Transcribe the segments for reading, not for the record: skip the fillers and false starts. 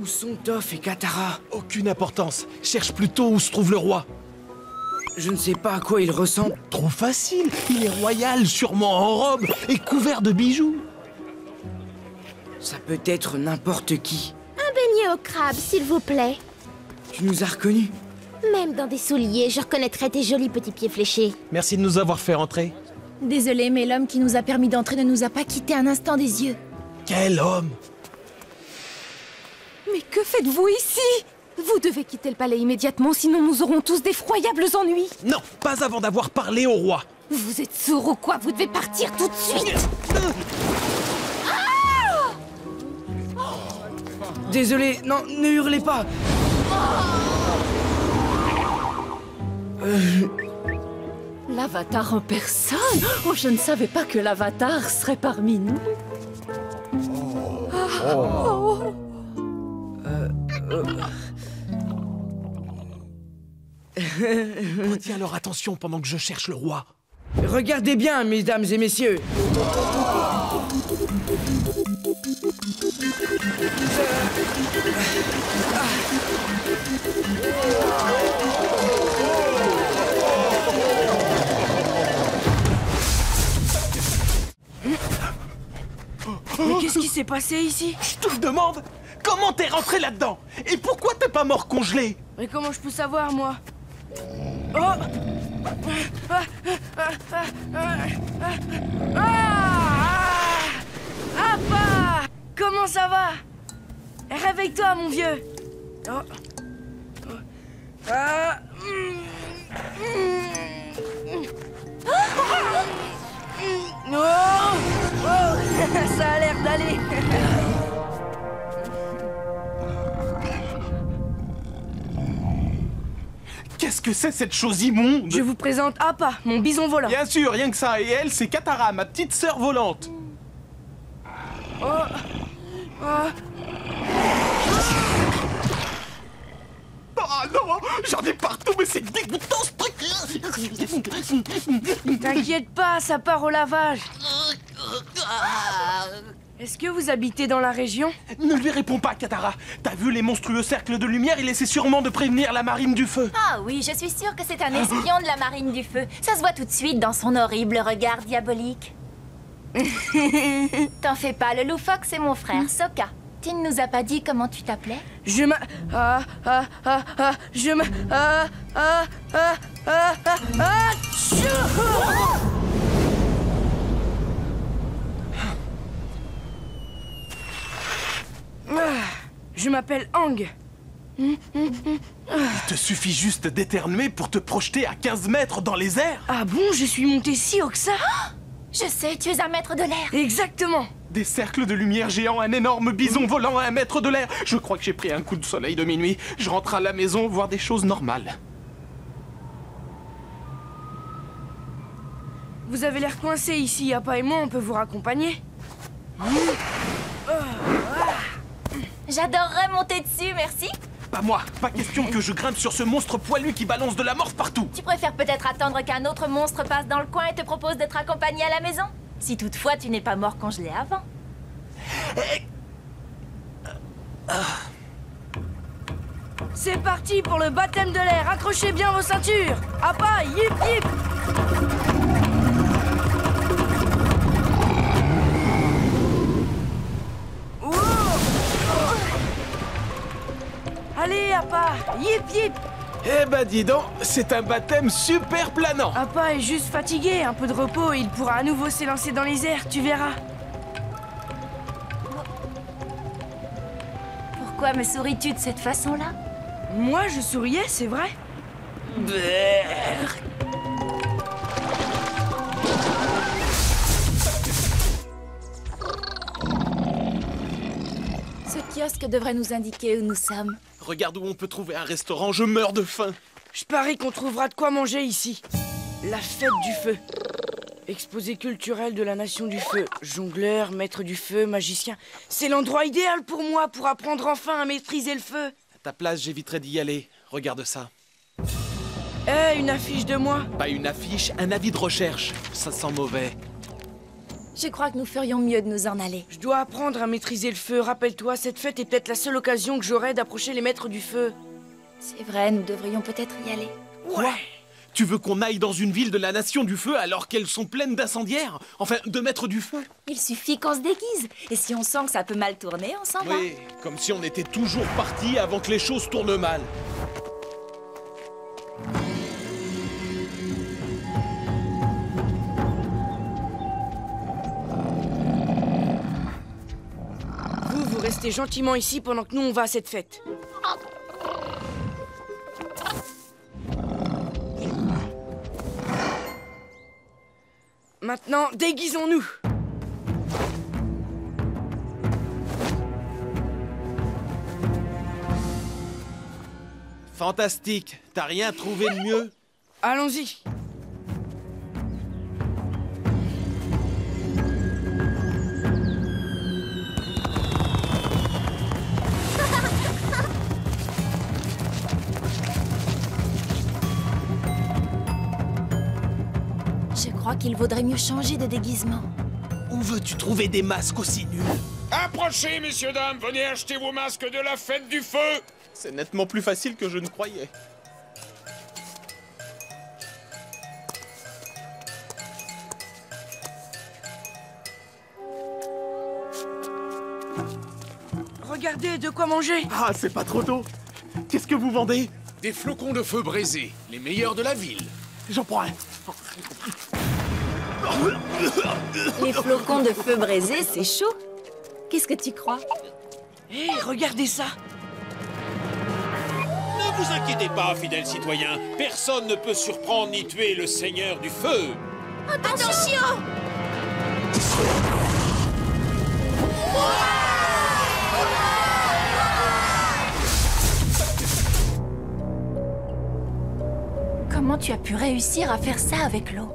Où sont Toph et Katara? Aucune importance. Cherche plutôt où se trouve le roi. Je ne sais pas à quoi il ressemble. Trop facile. Il est royal, sûrement en robe et couvert de bijoux. Ça peut être n'importe qui. Un beignet au crabe, s'il vous plaît. Tu nous as reconnus? Même dans des souliers, je reconnaîtrais tes jolis petits pieds fléchés. Merci de nous avoir fait rentrer. Désolé, mais l'homme qui nous a permis d'entrer ne nous a pas quitté un instant des yeux. Quel homme! Mais que faites-vous ici? Vous devez quitter le palais immédiatement, sinon nous aurons tous d'effroyables ennuis. Non, pas avant d'avoir parlé au roi. Vous êtes sourd ou quoi? Vous devez partir tout de suite. Désolé, non, ne hurlez pas. L'avatar en personne? Oh, je ne savais pas que l'avatar serait parmi nous. Retiens leur attention pendant que je cherche le roi. Regardez bien, mesdames et messieurs. Mais qu'est-ce qui s'est passé ici? Je te le demande! Comment t'es rentré là-dedans? Et pourquoi t'es pas mort congelé? Mais comment je peux savoir, moi? Oh! Appa! Comment ça va? Réveille-toi, mon vieux! Oh. Ah. Oh. Oh. Ça a l'air d'aller! Qu'est-ce que c'est cette chose immonde? Je vous présente Appa, mon bison volant. Bien sûr, rien que ça. Et elle, c'est Katara, ma petite sœur volante. Oh. Oh. Oh non! J'en ai partout, mais c'est dégoûtant ce truc! T'inquiète pas, ça part au lavage. Est-ce que vous habitez dans la région? Ne lui réponds pas, Katara. T'as vu les monstrueux cercles de lumière? Il essaie sûrement de prévenir la marine du feu. Ah oui, je suis sûre que c'est un espion de la marine du feu. Ça se voit tout de suite dans son horrible regard diabolique. T'en fais pas, le loufoque, c'est mon frère, Sokka. Tu ne nous as pas dit comment tu t'appelais? Je m'a... Je m'a... Tchou. Je m'appelle Aang. Il te suffit juste d'éternuer pour te projeter à 15 mètres dans les airs. Ah bon, je suis monté si haut que ça? Je sais, tu es un maître de l'air. Exactement. Des cercles de lumière géants, un énorme bison volant à 1 mètre de l'air. Je crois que j'ai pris un coup de soleil de minuit. Je rentre à la maison voir des choses normales. Vous avez l'air coincé ici, Appa et moi, on peut vous raccompagner. J'adorerais monter dessus, merci. Pas moi, pas question que je grimpe sur ce monstre poilu qui balance de la morve partout. Tu préfères peut-être attendre qu'un autre monstre passe dans le coin et te propose d'être accompagné à la maison? Si toutefois tu n'es pas mort congelé avant. C'est parti pour le baptême de l'air. Accrochez bien vos ceintures. Appa, yip yip. Allez, Appa, yip yip. Eh ben dis donc, c'est un baptême super planant. Appa est juste fatigué, un peu de repos, il pourra à nouveau s'élancer dans les airs, tu verras. Pourquoi me souris-tu de cette façon-là? Moi, je souriais, c'est vrai. Ce kiosque devrait nous indiquer où nous sommes. Regarde où on peut trouver un restaurant, je meurs de faim. Je parie qu'on trouvera de quoi manger ici. La fête du feu. Exposé culturel de la nation du feu. Jongleur, maître du feu, magicien. C'est l'endroit idéal pour moi pour apprendre enfin à maîtriser le feu. À ta place, j'éviterais d'y aller. Regarde ça. Eh, une affiche de moi. Pas une affiche, un avis de recherche. Ça sent mauvais. Je crois que nous ferions mieux de nous en aller. Je dois apprendre à maîtriser le feu. Rappelle-toi, cette fête est peut-être la seule occasion que j'aurai d'approcher les maîtres du feu. C'est vrai, nous devrions peut-être y aller. Quoi? Tu veux qu'on aille dans une ville de la Nation du Feu alors qu'elles sont pleines d'incendiaires? Enfin, de maîtres du feu? Il suffit qu'on se déguise. Et si on sent que ça peut mal tourner, on s'en va. Oui, comme si on était toujours partis avant que les choses tournent mal. Vous restez gentiment ici pendant que nous on va à cette fête. Maintenant, déguisons-nous. Fantastique. T'as rien trouvé de mieux? Allons-y. Je crois qu'il vaudrait mieux changer de déguisement. Où veux-tu trouver des masques aussi nuls? Approchez, messieurs, dames, venez acheter vos masques de la fête du feu. C'est nettement plus facile que je ne croyais. Regardez, de quoi manger. Ah, c'est pas trop tôt. Qu'est-ce que vous vendez? Des flocons de feu braisés, les meilleurs de la ville. J'en prends un. Les flocons de feu braisés, c'est chaud. Qu'est-ce que tu crois? Hé, regardez ça. Ne vous inquiétez pas, fidèles citoyens. Personne ne peut surprendre ni tuer le seigneur du feu. Attention! Comment tu as pu réussir à faire ça avec l'eau?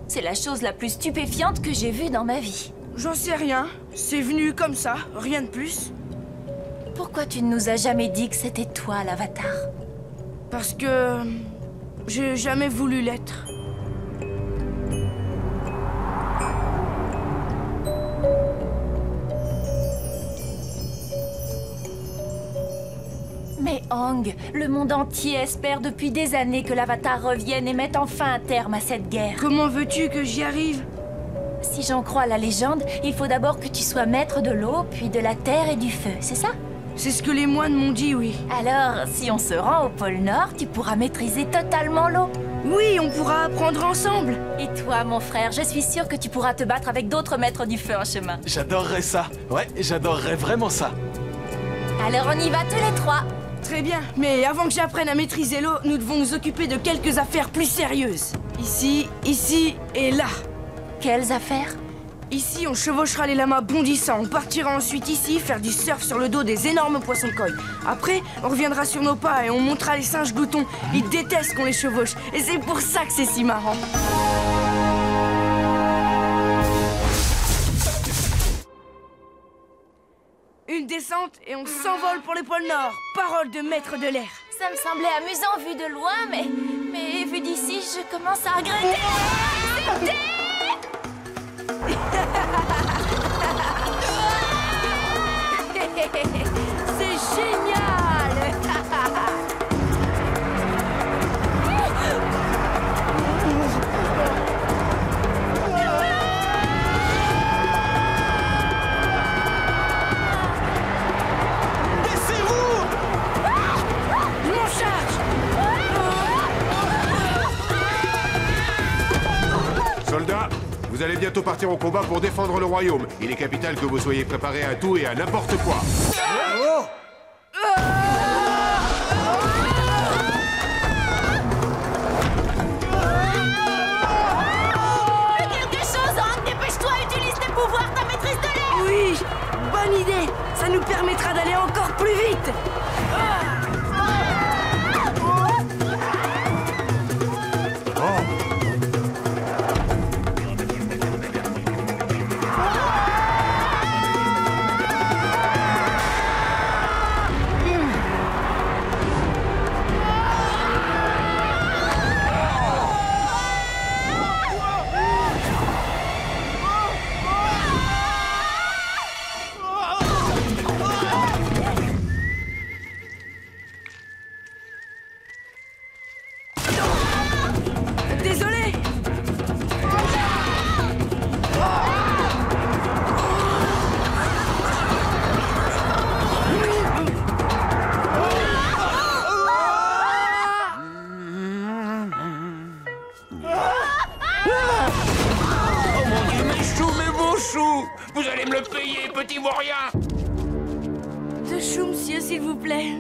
C'est la chose la plus stupéfiante que j'ai vue dans ma vie. J'en sais rien. C'est venu comme ça, rien de plus. Pourquoi tu ne nous as jamais dit que c'était toi, l'avatar? Parce que... j'ai jamais voulu l'être. Mais Aang, le monde entier espère depuis des années que l'avatar revienne et mette enfin un terme à cette guerre. Comment veux-tu que j'y arrive? Si j'en crois la légende, il faut d'abord que tu sois maître de l'eau, puis de la terre et du feu, c'est ça? C'est ce que les moines m'ont dit, oui. Alors, si on se rend au pôle Nord, tu pourras maîtriser totalement l'eau. Oui, on pourra apprendre ensemble. Et toi, mon frère, je suis sûre que tu pourras te battre avec d'autres maîtres du feu en chemin. J'adorerais ça. Ouais, j'adorerais vraiment ça. Alors on y va tous les trois. Très bien, mais avant que j'apprenne à maîtriser l'eau, nous devons nous occuper de quelques affaires plus sérieuses. Ici, ici et là. Quelles affaires? Ici, on chevauchera les lamas bondissants. On partira ensuite ici faire du surf sur le dos des énormes poissons koi. Après, on reviendra sur nos pas et on montera les singes gloutons. Ils détestent qu'on les chevauche. Et c'est pour ça que c'est si marrant. Une descente et on s'envole pour les pôles Nord. Parole de maître de l'air. Ça me semblait amusant vu de loin, mais vu d'ici, je commence à regretter. C'est génial. Laissez-vous! Je m'en charge. Soldats, vous allez bientôt partir au combat pour défendre le royaume. Il est capital que vous soyez préparés à tout et à n'importe quoi. Quelque chose, Hank, dépêche-toi, utilise tes pouvoirs, ta maîtrise de l'air. Oui, bonne idée. Ça nous permettra d'aller encore plus vite. vaut rien. De chou, monsieur, s'il vous plaît.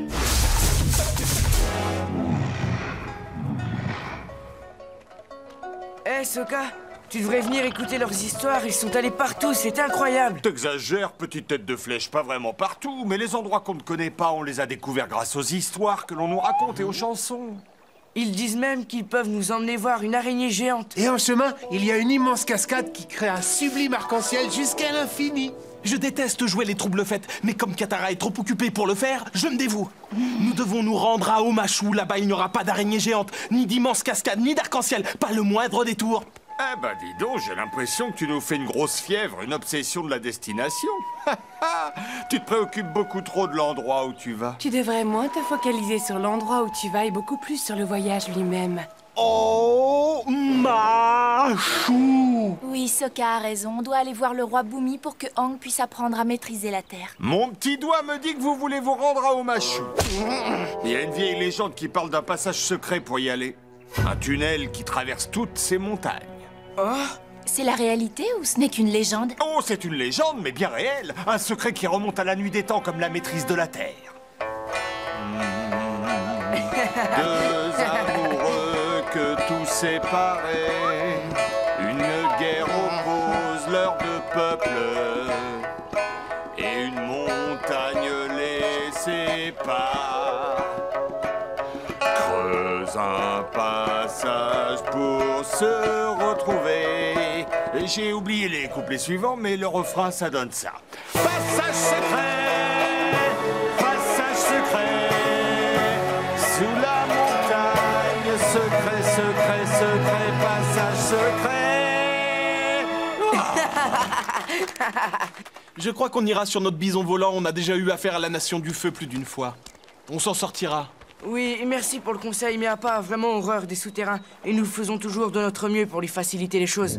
Eh, Sokka, tu devrais venir écouter leurs histoires. Ils sont allés partout, c'est incroyable. T'exagères, petite tête de flèche, pas vraiment partout, mais les endroits qu'on ne connaît pas, on les a découverts grâce aux histoires que l'on nous raconte et aux chansons. Ils disent même qu'ils peuvent nous emmener voir une araignée géante. Et en chemin, il y a une immense cascade qui crée un sublime arc-en-ciel jusqu'à l'infini. Je déteste jouer les troubles fêtes, mais comme Katara est trop occupée pour le faire, je me dévoue. Nous devons nous rendre à Omashu. Là-bas, il n'y aura pas d'araignée géante, ni d'immense cascade, ni d'arc-en-ciel. Pas le moindre détour. Eh ben dis donc, j'ai l'impression que tu nous fais une grosse fièvre, une obsession de la destination. Tu te préoccupes beaucoup trop de l'endroit où tu vas. Tu devrais moins te focaliser sur l'endroit où tu vas et beaucoup plus sur le voyage lui-même. Oh, Mashu. Oui, Sokka a raison. On doit aller voir le roi Bumi pour que Aang puisse apprendre à maîtriser la terre. Mon petit doigt me dit que vous voulez vous rendre à Omashu. Il y a une vieille légende qui parle d'un passage secret pour y aller. Un tunnel qui traverse toutes ces montagnes. Oh, C'est la réalité ou ce n'est qu'une légende? Oh, c'est une légende, mais bien réelle. Un secret qui remonte à la nuit des temps comme la maîtrise de la terre. Deux amoureux que tout séparait. Une guerre oppose leurs deux peuples. Et une montagne les sépare. Creuse un passage pour se retrouver. J'ai oublié les couplets suivants, mais le refrain, ça donne ça. Passage secret, passage secret, sous la montagne, secret, secret, secret, passage secret. Je crois qu'on ira sur notre bison volant. On a déjà eu affaire à la Nation du Feu plus d'une fois. On s'en sortira. oui, merci pour le conseil, mais Appa a vraiment horreur des souterrains. Et nous faisons toujours de notre mieux pour lui faciliter les choses.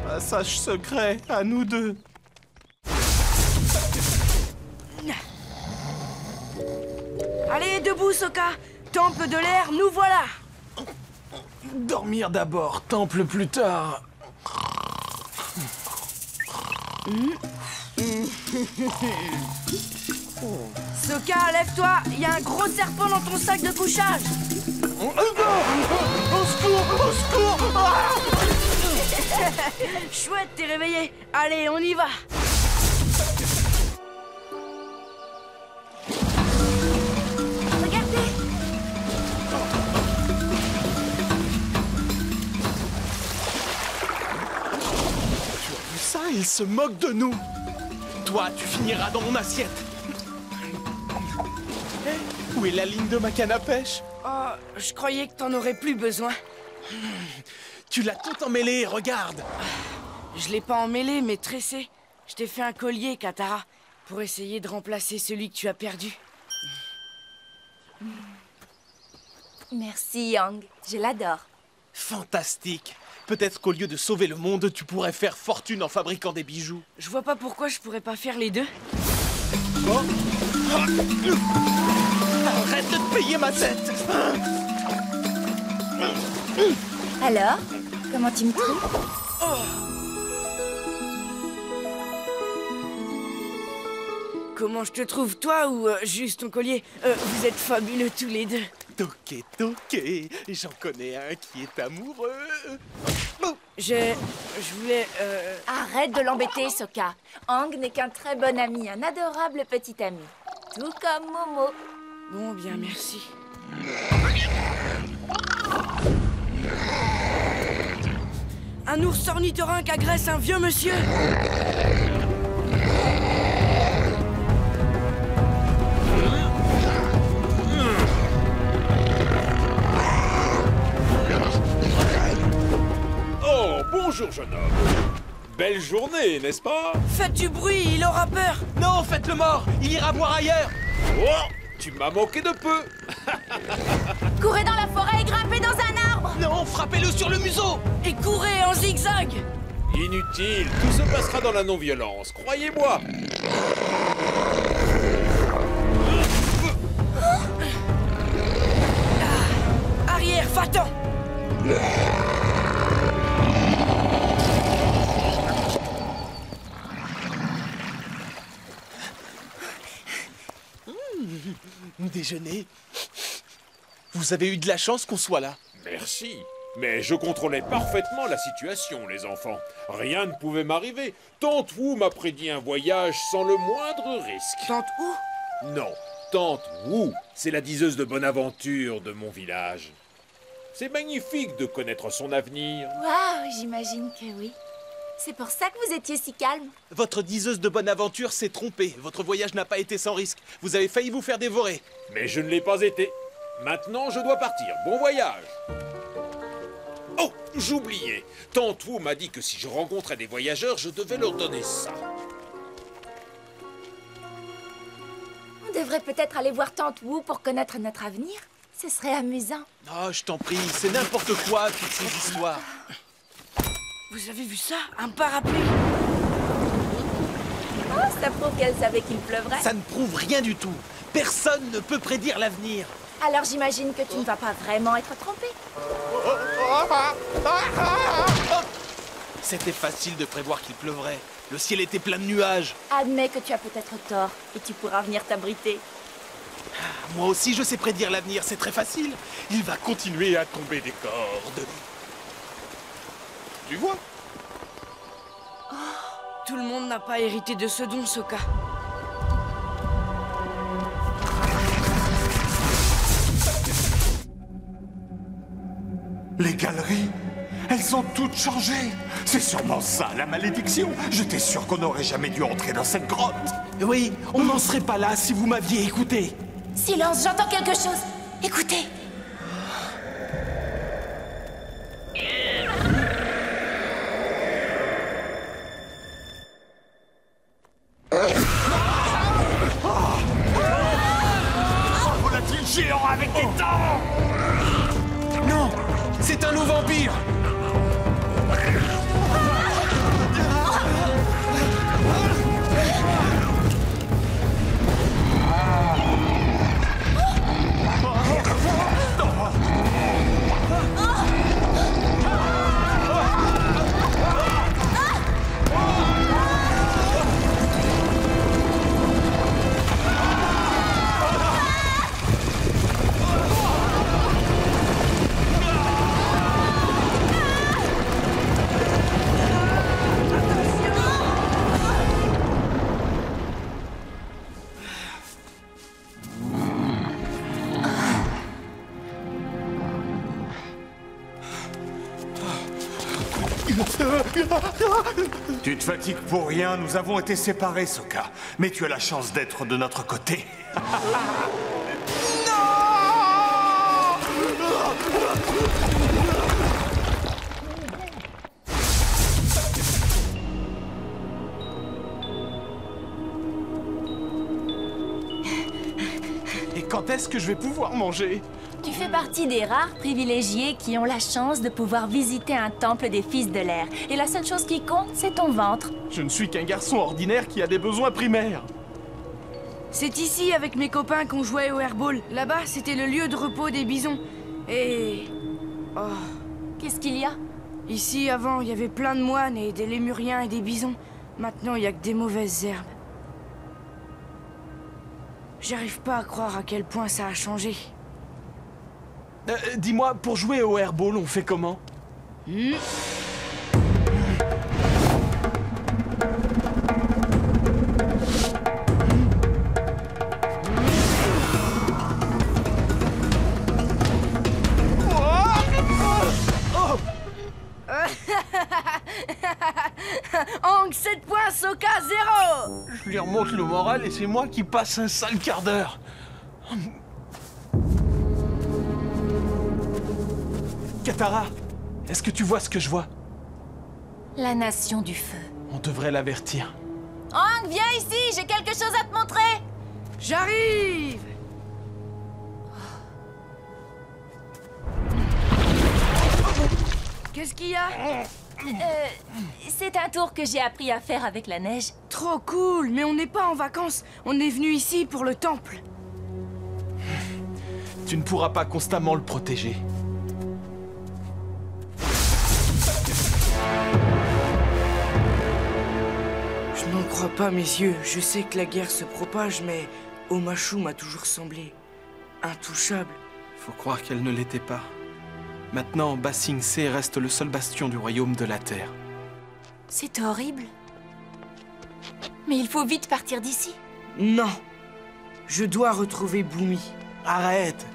Passage secret, à nous deux. Allez, debout, Sokka. Temple de l'air, nous voilà. Dormir d'abord, temple plus tard. Sokka, lève-toi. Il y a un gros serpent dans ton sac de couchage. Au secours, au secours. Ah! Chouette, t'es réveillé. Allez, on y va. Regardez! Ça, il se moque de nous. Toi, tu finiras dans mon assiette. Où est la ligne de ma canne à pêche? Oh, je croyais que t'en aurais plus besoin. Tu l'as tout emmêlé, regarde. Je l'ai pas emmêlé, mais tressé. Je t'ai fait un collier, Katara, pour essayer de remplacer celui que tu as perdu. Merci, Aang. Je l'adore. Fantastique. Peut-être qu'au lieu de sauver le monde, tu pourrais faire fortune en fabriquant des bijoux. Je vois pas pourquoi je pourrais pas faire les deux. Oh. Arrête de te payer ma tête. Alors, comment tu me trouves? Comment je te trouve, toi, ou juste ton collier? Vous êtes fabuleux tous les deux. Toqué, toqué. J'en connais un qui est amoureux. Je voulais... Arrête de l'embêter, Sokka. Aang n'est qu'un très bon ami, un adorable petit ami. Tout comme Momo. Bon, bien, merci. Un ours ornithorynque agresse un vieux monsieur. Oh, bonjour, jeune homme. Belle journée, n'est-ce pas? Faites du bruit, il aura peur. Non, faites-le mort. Il ira voir ailleurs. Oh, tu m'as manqué de peu. Courez dans la forêt et grimpez dans un arbre. Non, frappez-le sur le museau. Et courez en zigzag. Inutile, tout se passera dans la non-violence, croyez-moi. Arrière, Va-t'en! Déjeuner. Vous avez eu de la chance qu'on soit là. Merci. Mais je contrôlais parfaitement la situation, les enfants. Rien ne pouvait m'arriver. Tante Wu m'a prédit un voyage sans le moindre risque. Tante où? Non, Tante Wu, c'est la diseuse de bonne aventure de mon village. C'est magnifique de connaître son avenir. Waouh, j'imagine que oui. C'est pour ça que vous étiez si calme. Votre diseuse de bonne aventure s'est trompée. Votre voyage n'a pas été sans risque. Vous avez failli vous faire dévorer. Mais je ne l'ai pas été. Maintenant, je dois partir. Bon voyage. Oh, j'oubliais. Tante Wu m'a dit que si je rencontrais des voyageurs, je devais leur donner ça. On devrait peut-être aller voir Tante Wu pour connaître notre avenir. Ce serait amusant. Oh, je t'en prie, c'est n'importe quoi, toutes ces histoires. Vous avez vu ça? Un parapluie? Oh, ça prouve qu'elle savait qu'il pleuvrait. Ça ne prouve rien du tout. Personne ne peut prédire l'avenir. Alors j'imagine que tu ne vas pas vraiment être trompé. C'était facile de prévoir qu'il pleuvrait. Le ciel était plein de nuages. Admets que tu as peut-être tort et tu pourras venir t'abriter. Moi aussi, je sais prédire l'avenir, c'est très facile. Il va continuer à tomber des cordes. Tu vois? Tout le monde n'a pas hérité de ce don, Sokka. Les galeries, elles ont toutes changé. C'est sûrement ça, la malédiction. J'étais sûr qu'on n'aurait jamais dû entrer dans cette grotte. Oui, on n'en serait pas là si vous m'aviez écouté. Silence, j'entends quelque chose. Écoutez. Volatile géant avec des dents. Non, c'est un loup vampire. Tu te fatigues pour rien, nous avons été séparés, Sokka. Mais tu as la chance d'être de notre côté. Et quand est-ce que je vais pouvoir manger? Tu fais partie des rares privilégiés qui ont la chance de pouvoir visiter un temple des fils de l'air. Et la seule chose qui compte, c'est ton ventre. Je ne suis qu'un garçon ordinaire qui a des besoins primaires. C'est ici, avec mes copains, qu'on jouait au airball. Là-bas, c'était le lieu de repos des bisons. Et... oh... Qu'est-ce qu'il y a? Ici, avant, il y avait plein de moines et des lémuriens et des bisons. Maintenant, il y a que des mauvaises herbes. J'arrive pas à croire à quel point ça a changé. Dis-moi, pour jouer au airball, on fait comment? Hang 7 points, Sokka 0. Je lui remonte le moral et c'est moi qui passe un sale quart d'heure. Katara, est-ce que tu vois ce que je vois? La nation du feu. On devrait l'avertir. Hang, viens ici, j'ai quelque chose à te montrer. J'arrive. Qu'est-ce qu'il y a? C'est un tour que j'ai appris à faire avec la neige. Trop cool, mais on n'est pas en vacances. On est venu ici pour le temple. Tu ne pourras pas constamment le protéger. crois pas mes yeux. Je sais que la guerre se propage, mais Omashu m'a toujours semblé intouchable. Faut croire qu'elle ne l'était pas. Maintenant, Ba Sing Se reste le seul bastion du royaume de la Terre. C'est horrible. Mais il faut vite partir d'ici. Non. Je dois retrouver Bumi. Arrête!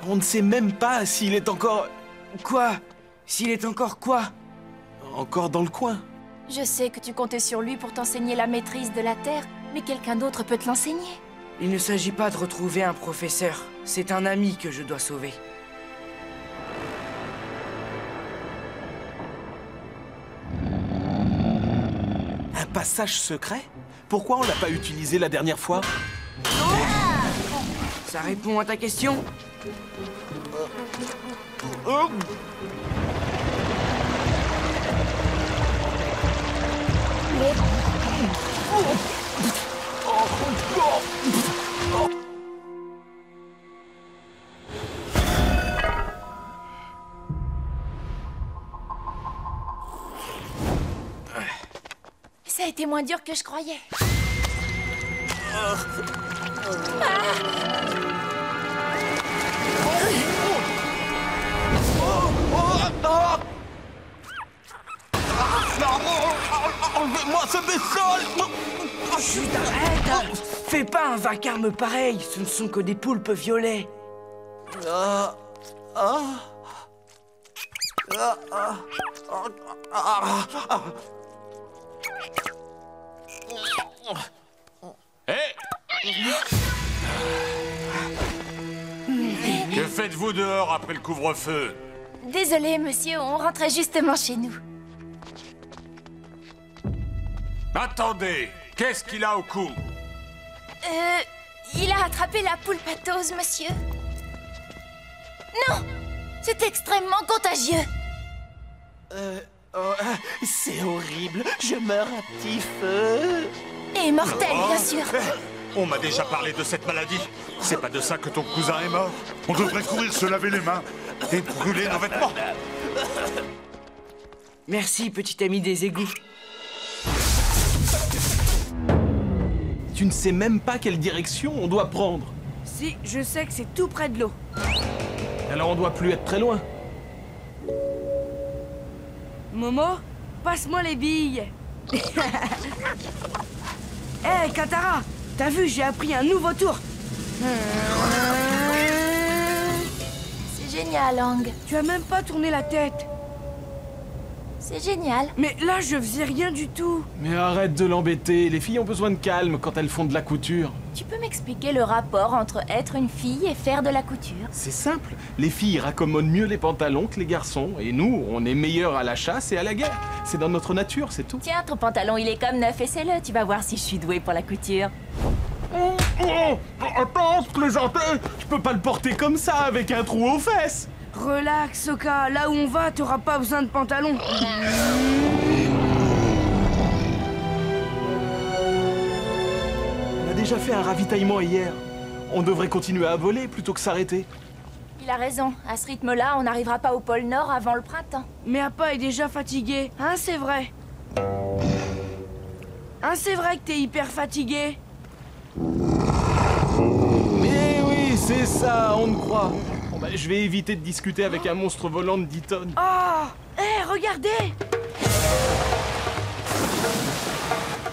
On ne sait même pas s'il est encore... Quoi? S'il est encore quoi? Encore dans le coin. Je sais que tu comptais sur lui pour t'enseigner la maîtrise de la Terre, mais quelqu'un d'autre peut te l'enseigner. Il ne s'agit pas de retrouver un professeur. C'est un ami que je dois sauver. Un passage secret? Pourquoi on l'a pas utilisé la dernière fois? Ça répond à ta question? Ça a été moins dur que je croyais. Enlevez-moi ce bestiole! Chut, arrête! Fais pas un vacarme pareil, ce ne sont que des poulpes violets. Que faites-vous dehors après le couvre-feu? Désolé, monsieur, on rentrait justement chez nous. Attendez, qu'est-ce qu'il a au cou? Il a attrapé la poule patose, monsieur. Non! C'est extrêmement contagieux. C'est horrible, je meurs à petit feu. Et mortel, bien sûr. On m'a déjà parlé de cette maladie. C'est pas de ça que ton cousin est mort. On devrait courir se laver les mains et brûler nos vêtements. Merci, petit ami des égouts. Tu ne sais même pas quelle direction on doit prendre. Si, je sais que c'est tout près de l'eau. Alors on doit plus être très loin. Momo, passe-moi les billes. Hé, Katara, t'as vu, j'ai appris un nouveau tour. C'est génial, Aang. Tu as même pas tourné la tête. C'est génial. Mais là, je faisais rien du tout. Mais arrête de l'embêter, les filles ont besoin de calme quand elles font de la couture. Tu peux m'expliquer le rapport entre être une fille et faire de la couture? C'est simple, les filles raccommodent mieux les pantalons que les garçons, et nous, on est meilleurs à la chasse et à la guerre. C'est dans notre nature, c'est tout. Tiens, ton pantalon, il est comme neuf, essaie-le. Tu vas voir si je suis douée pour la couture. Attends, je plaisantais. Je peux pas le porter comme ça, avec un trou aux fesses. Relax, Soka. Là où on va, t'auras pas besoin de pantalon. On a déjà fait un ravitaillement hier. On devrait continuer à voler plutôt que s'arrêter. Il a raison. À ce rythme-là, on n'arrivera pas au pôle Nord avant le printemps. Mais Appa est déjà fatigué. Hein, c'est vrai. Hein, c'est vrai que t'es hyper fatigué. Mais oui, c'est ça, on me croit. Bon bah, je vais éviter de discuter avec un monstre volant de 10 tonnes. Oh! Hé, regardez!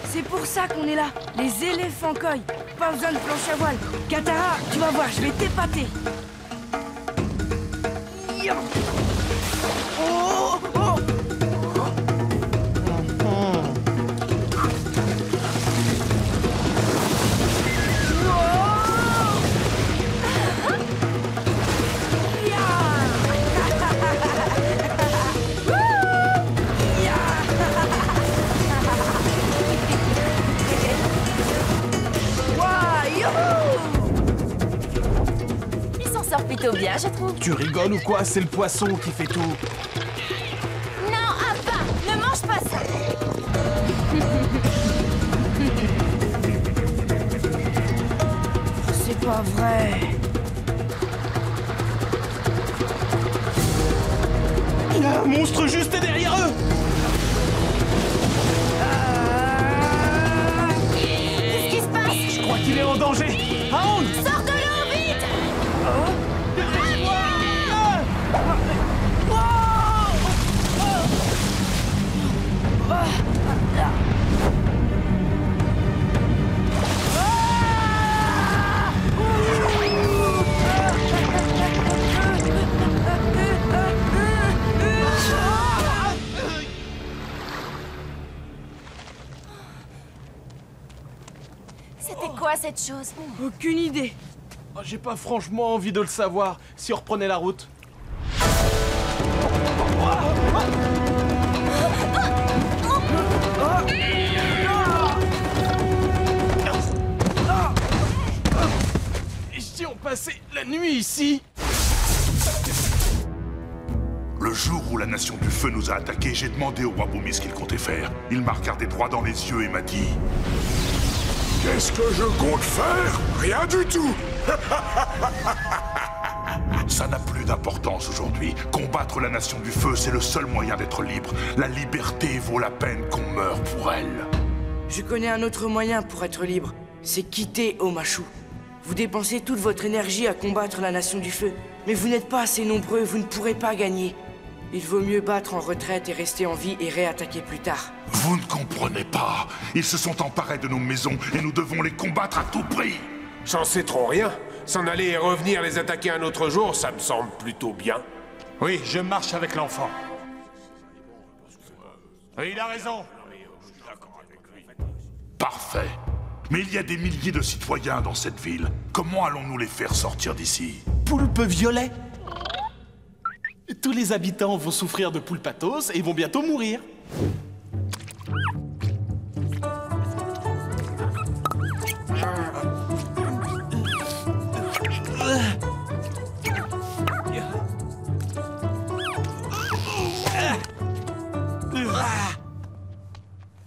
C'est pour ça qu'on est là. Les éléphants koi. Pas besoin de planche à voile. Katara, tu vas voir, je vais t'épater. Oh, oh. Il s'en sort plutôt bien, je trouve. Tu rigoles ou quoi? C'est le poisson qui fait tout. Non, Appa, ne mange pas ça. C'est pas vrai. Il y a un monstre juste derrière eux. en danger. Aoun! Sors de l'eau, vite! C'était quoi cette chose? Aucune idée. Oh, j'ai pas franchement envie de le savoir si on reprenait la route. Et si on passait la nuit ici? Le jour où la Nation du Feu nous a attaqués, j'ai demandé au roi Boomy ce qu'il comptait faire. Il m'a regardé droit dans les yeux et m'a dit... Qu'est-ce que je compte faire? Rien du tout. Ça n'a plus d'importance aujourd'hui. Combattre la Nation du Feu, c'est le seul moyen d'être libre. La liberté vaut la peine qu'on meure pour elle. Je connais un autre moyen pour être libre. C'est quitter Omashu. Vous dépensez toute votre énergie à combattre la Nation du Feu. Mais vous n'êtes pas assez nombreux, vous ne pourrez pas gagner. Il vaut mieux battre en retraite et rester en vie et réattaquer plus tard. Vous ne comprenez pas. Ils se sont emparés de nos maisons et nous devons les combattre à tout prix. J'en sais trop rien. S'en aller et revenir les attaquer un autre jour, ça me semble plutôt bien. Oui, je marche avec l'enfant. Oui, il a raison. Parfait. Mais il y a des milliers de citoyens dans cette ville. Comment allons-nous les faire sortir d'ici? Poulpe violet. Tous les habitants vont souffrir de poulpatos et vont bientôt mourir.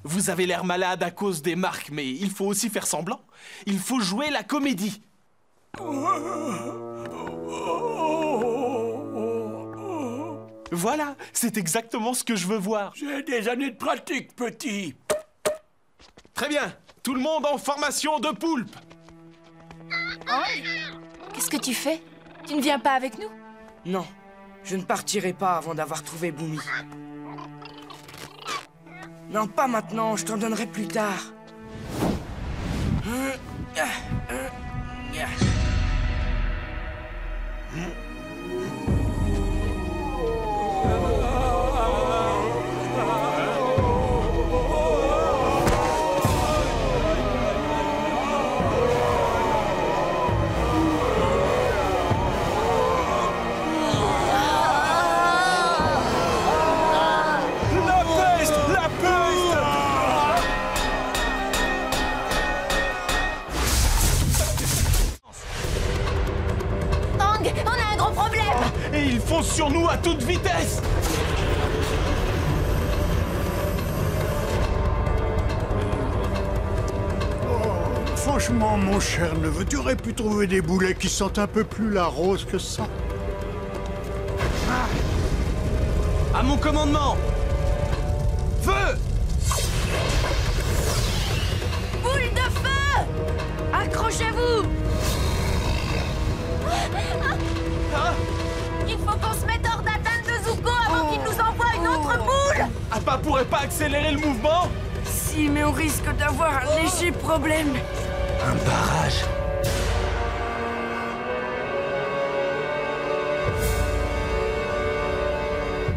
Vous avez l'air malade à cause des marques, mais il faut aussi faire semblant. Il faut jouer la comédie. Voilà, c'est exactement ce que je veux voir. J'ai des années de pratique, petit. Très bien, tout le monde en formation de poulpe. Qu'est-ce que tu fais? Tu ne viens pas avec nous? Non, je ne partirai pas avant d'avoir trouvé Boomy. Non, pas maintenant, je t'en donnerai plus tard. Et ils foncent sur nous à toute vitesse. Franchement, mon cher neveu, tu aurais pu trouver des boulets qui sentent un peu plus la rose que ça. À mon commandement. Feu! Boule de feu! Accrochez-vous! Il faut qu'on se mette hors d'atteinte de Zuko avant qu'il nous envoie une autre boule! Appa pourrait pas accélérer le mouvement? Si, mais on risque d'avoir un léger problème. Un barrage.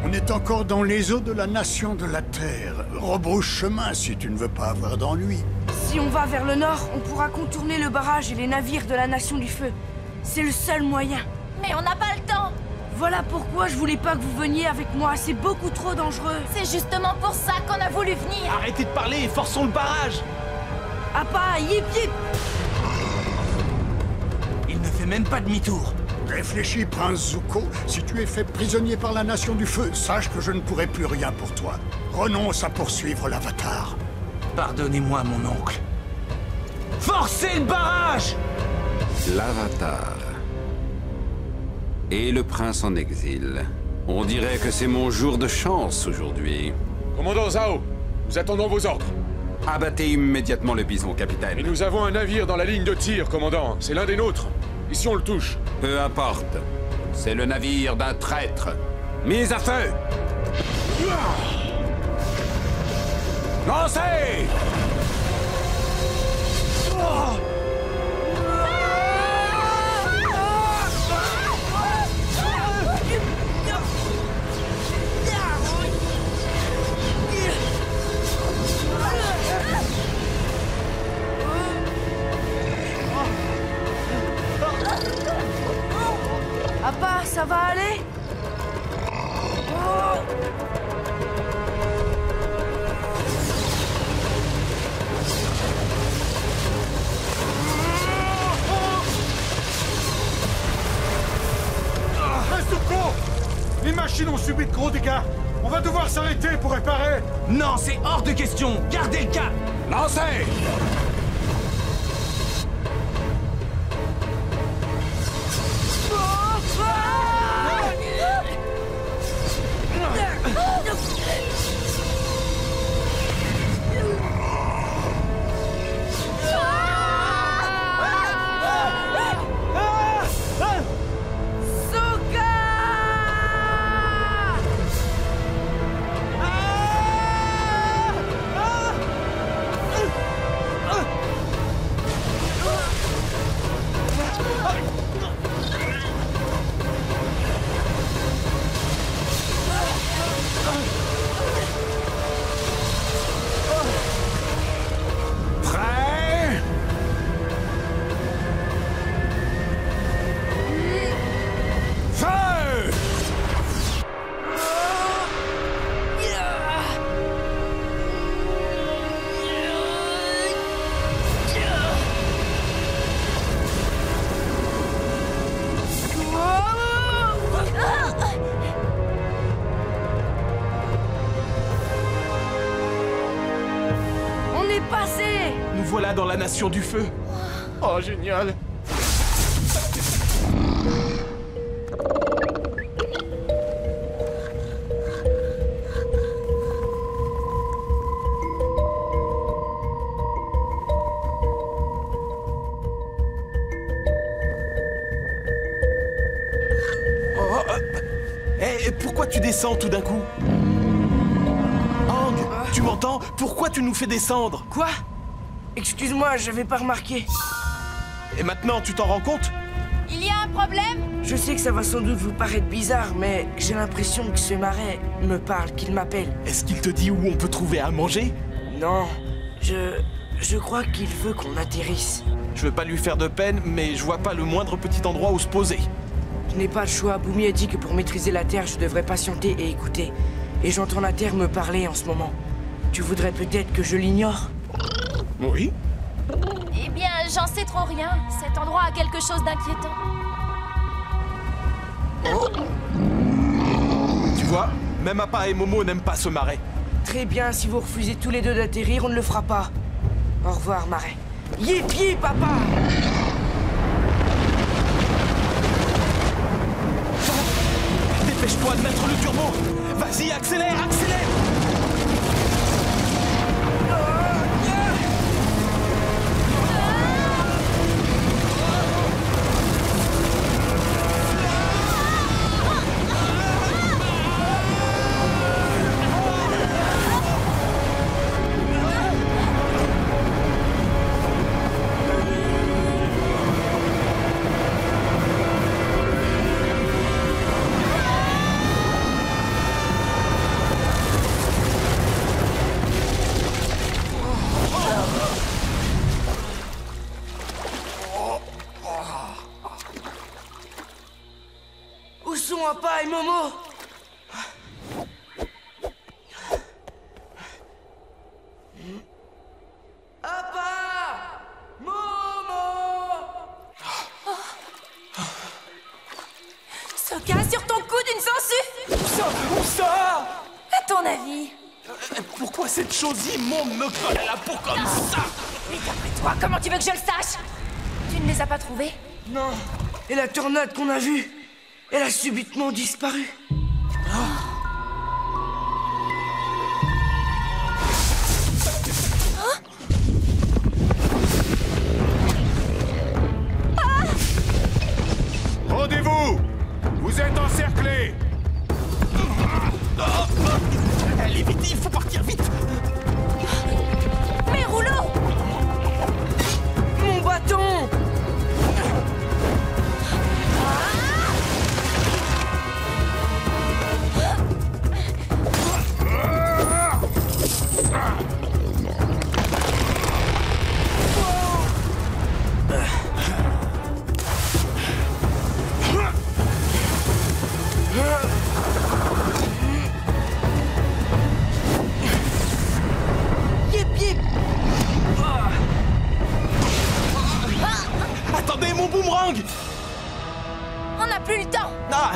On est encore dans les eaux de la nation de la Terre. Rebrouche chemin si tu ne veux pas avoir d'ennui. Si on va vers le nord, on pourra contourner le barrage et les navires de la Nation du Feu. C'est le seul moyen. Mais on n'a pas le temps! Voilà pourquoi je voulais pas que vous veniez avec moi, c'est beaucoup trop dangereux. C'est justement pour ça qu'on a voulu venir! Arrêtez de parler et forçons le barrage. Appa, yip yip! Il ne fait même pas demi-tour. Réfléchis, prince Zuko. Si tu es fait prisonnier par la nation du feu, sache que je ne pourrai plus rien pour toi. Renonce à poursuivre l'Avatar. Pardonnez-moi, mon oncle. Forcez le barrage! L'Avatar. Et le prince en exil. On dirait que c'est mon jour de chance aujourd'hui. Commandant Zhao, nous attendons vos ordres. Abattez immédiatement le bison, capitaine. Et nous avons un navire dans la ligne de tir, commandant. C'est l'un des nôtres. Et si on le touche? Peu importe. C'est le navire d'un traître. Mise à feu! Lancez! Appa, ça va aller? Nezuko! Les machines ont subi de gros dégâts. On va devoir s'arrêter pour réparer. Non, c'est hors de question. Gardez le cap. Lancez! Nous voilà dans la Nation du Feu. Oh, génial. Pourquoi tu descends tout d'un coup? Aang, tu m'entends? Pourquoi tu nous fais descendre? Quoi? Excuse-moi, j'avais pas remarqué. Et maintenant, tu t'en rends compte? Il y a un problème? Je sais que ça va sans doute vous paraître bizarre, mais j'ai l'impression que ce marais me parle, qu'il m'appelle. Est-ce qu'il te dit où on peut trouver à manger? Non, je crois qu'il veut qu'on atterrisse. Je veux pas lui faire de peine, mais je vois pas le moindre petit endroit où se poser. Je n'ai pas le choix. Bumi a dit que pour maîtriser la Terre, je devrais patienter et écouter. Et j'entends la Terre me parler en ce moment. Tu voudrais peut-être que je l'ignore? Oui. Eh bien, j'en sais trop rien. Cet endroit a quelque chose d'inquiétant. Tu vois, même Appa et Momo n'aiment pas ce marais. Très bien, si vous refusez tous les deux d'atterrir, on ne le fera pas. Au revoir, marais. Yip yip, papa! Dépêche-toi de mettre le turbo! Vas-y, accélère, accélère! Où sont Appa et Momo? Appa! Momo! Sokka, sur ton coude, une sangsue! Où ça? À ton avis? Pourquoi cette chose immonde me colle à la peau comme ça? Mais d'après toi, comment tu veux que je le sache? Tu ne les as pas trouvés? Non. Et la tornade qu'on a vue, elle a subitement disparu.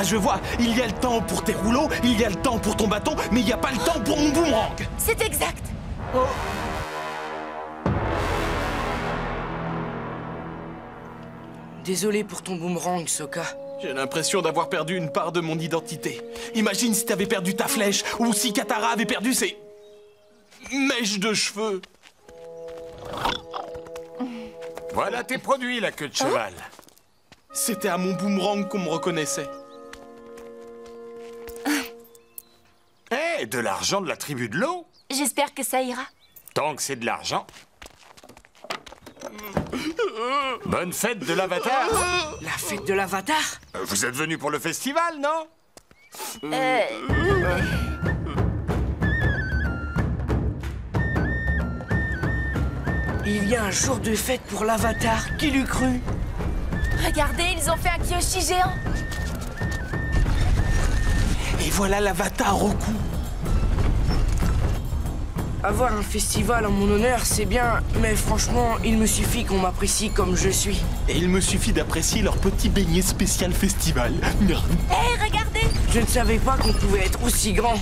je vois. Il y a le temps pour tes rouleaux, il y a le temps pour ton bâton, mais il n'y a pas le temps pour mon boomerang. C'est exact. Oh. Désolé pour ton boomerang, Sokka. J'ai l'impression d'avoir perdu une part de mon identité. Imagine si t'avais perdu ta flèche, ou si Katara avait perdu ses... mèches de cheveux. Voilà tes produits, la queue de cheval. C'était à mon boomerang qu'on me reconnaissait. Eh, de l'argent de la tribu de l'eau? J'espère que ça ira. Tant que c'est de l'argent. Bonne fête de l'Avatar. La fête de l'Avatar? Vous êtes venu pour le festival, non? Il y a un jour de fête pour l'Avatar, qui l'eût cru? Regardez, ils ont fait un Kyoshi géant. Et voilà l'Avatar au cou. Avoir un festival en mon honneur, c'est bien, mais franchement, il me suffit qu'on m'apprécie comme je suis. Et il me suffit d'apprécier leur petit beignet spécial festival. Hé, regardez! Je ne savais pas qu'on pouvait être aussi grand.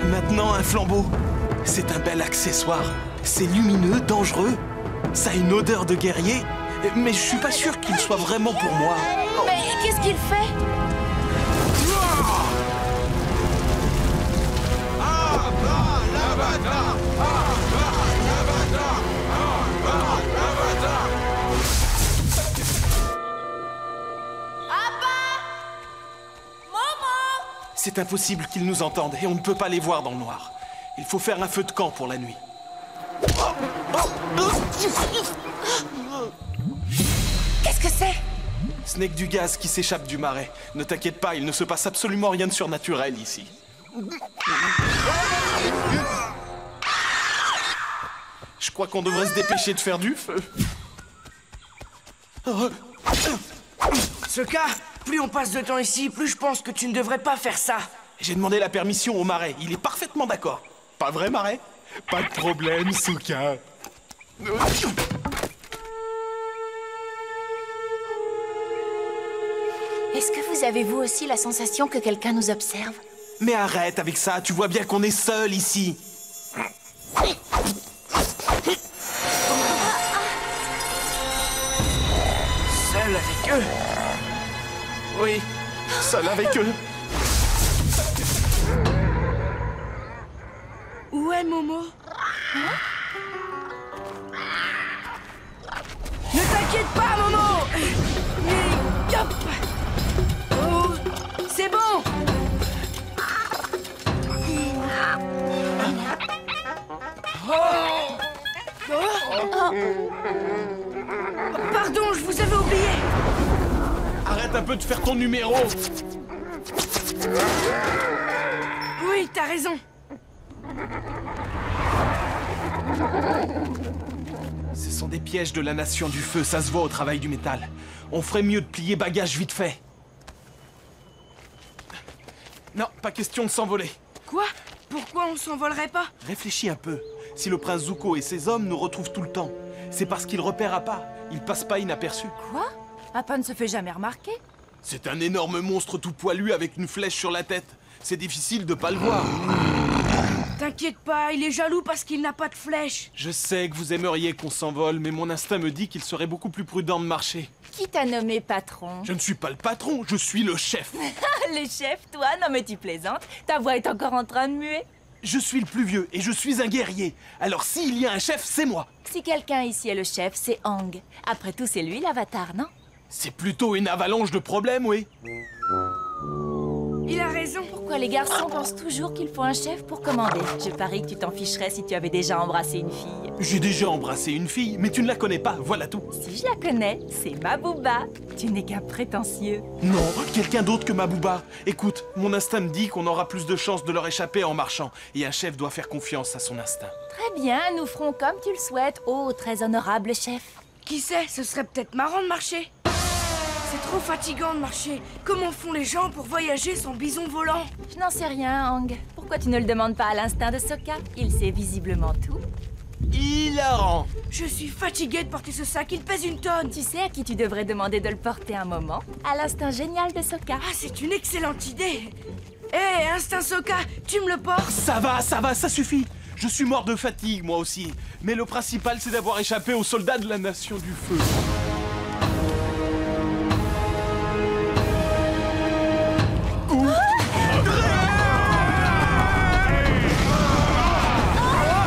Maintenant, un flambeau. C'est un bel accessoire. C'est lumineux, dangereux. Ça a une odeur de guerrier. Mais je suis pas sûr qu'il soit vraiment pour moi. Mais qu'est-ce qu'il fait? C'est impossible qu'ils nous entendent et on ne peut pas les voir dans le noir. Il faut faire un feu de camp pour la nuit. Qu'est-ce que c'est? Ce n'est que du gaz qui s'échappe du marais. Ne t'inquiète pas, il ne se passe absolument rien de surnaturel ici. Je crois qu'on devrait se dépêcher de faire du feu. Sokka, plus on passe de temps ici, plus je pense que tu ne devrais pas faire ça. J'ai demandé la permission au marais. Il est parfaitement d'accord. Pas vrai, marais? Pas de problème, Sokka. Est-ce que vous avez vous aussi la sensation que quelqu'un nous observe? Mais arrête avec ça, tu vois bien qu'on est seuls ici. Seul avec eux? Oui, seul avec eux. Où est Momo? Ne t'inquiète pas, Momo! Mais... Hop! Oh, c'est bon! Pardon, je vous avais oublié! Arrête un peu de faire ton numéro. Oui, t'as raison. Ce sont des pièges de la Nation du Feu, ça se voit au travail du métal. On ferait mieux de plier bagages vite fait. Non, pas question de s'envoler. Quoi? Pourquoi on s'envolerait pas? Réfléchis un peu. Si le prince Zuko et ses hommes nous retrouvent tout le temps, c'est parce qu'ils repèrent Appa. Ils passent pas inaperçus. Quoi? Appa ne se fait jamais remarquer. C'est un énorme monstre tout poilu avec une flèche sur la tête. C'est difficile de pas le voir. T'inquiète pas, il est jaloux parce qu'il n'a pas de flèche. Je sais que vous aimeriez qu'on s'envole, mais mon instinct me dit qu'il serait beaucoup plus prudent de marcher. Qui t'a nommé patron? Je ne suis pas le patron, je suis le chef. Le chef, toi? Non mais tu plaisantes. Ta voix est encore en train de muer. Je suis le plus vieux et je suis un guerrier. Alors s'il y a un chef, c'est moi. Si quelqu'un ici est le chef, c'est Aang. Après tout, c'est lui l'avatar, non? C'est plutôt une avalanche de problèmes, oui. Il a raison. Pourquoi les garçons pensent toujours qu'il faut un chef pour commander? Je parie que tu t'en ficherais si tu avais déjà embrassé une fille. J'ai déjà embrassé une fille, mais tu ne la connais pas, voilà tout. Si je la connais, c'est Mabooba. Tu n'es qu'un prétentieux. Non, quelqu'un d'autre que Mabooba. Écoute, mon instinct me dit qu'on aura plus de chances de leur échapper en marchant. Et un chef doit faire confiance à son instinct. Très bien, nous ferons comme tu le souhaites, ô très honorable chef. Qui sait, ce serait peut-être marrant de marcher. C'est trop fatigant de marcher. Comment font les gens pour voyager sans bison volant? Je n'en sais rien, Aang. Pourquoi tu ne le demandes pas à l'instinct de Sokka? Il sait visiblement tout. Hilarant. Je suis fatiguée de porter ce sac, il pèse une tonne. Tu sais à qui tu devrais demander de le porter un moment? À l'instinct génial de Sokka. Ah, c'est une excellente idée. Hé, Instinct Sokka, tu me le portes? Ça va, ça suffit. Je suis mort de fatigue, moi aussi. Mais le principal, c'est d'avoir échappé aux soldats de la Nation du Feu. On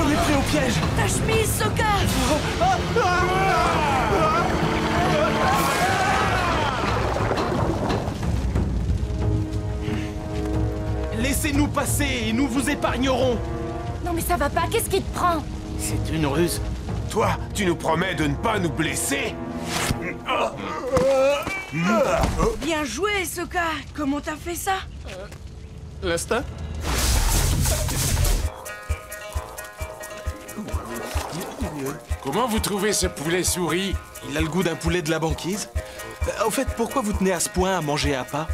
est pris au piège. Ta chemise, Sokka! Laissez-nous passer et nous vous épargnerons. Non mais ça va pas, qu'est-ce qui te prend? C'est une ruse. Toi, tu nous promets de ne pas nous blesser? Bien joué, Sokka! Comment t'as fait ça? L'instinct? Comment vous trouvez ce poulet souris? Il a le goût d'un poulet de la banquise. Au fait, pourquoi vous tenez à ce point à manger à pas?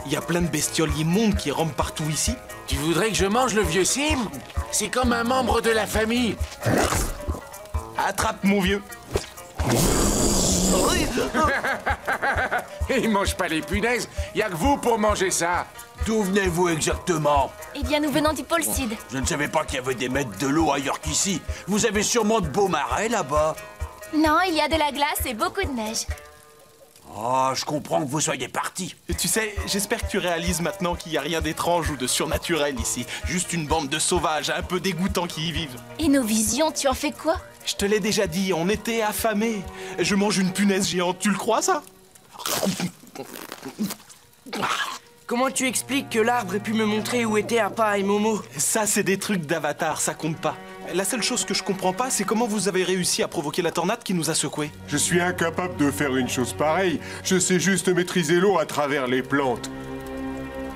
Il y a plein de bestioles immondes qui rampent partout ici. Tu voudrais que je mange le vieux Sim? C'est comme un membre de la famille. Attrape, mon vieux. Il mange pas les punaises, y a que vous pour manger ça. D'où venez-vous exactement? Eh bien, nous venons du pôle Sud. Je ne savais pas qu'il y avait des mètres de l'eau ailleurs qu'ici. Vous avez sûrement de beaux marais là-bas. Non, il y a de la glace et beaucoup de neige. Oh, je comprends que vous soyez partis. Tu sais, j'espère que tu réalises maintenant qu'il n'y a rien d'étrange ou de surnaturel ici. Juste une bande de sauvages un peu dégoûtants qui y vivent. Et nos visions, tu en fais quoi? Je te l'ai déjà dit, on était affamés. Je mange une punaise géante, tu le crois ça? Comment tu expliques que l'arbre ait pu me montrer où étaient Appa et Momo? Ça, c'est des trucs d'Avatar, ça compte pas. La seule chose que je comprends pas, c'est comment vous avez réussi à provoquer la tornade qui nous a secoués. Je suis incapable de faire une chose pareille. Je sais juste maîtriser l'eau à travers les plantes.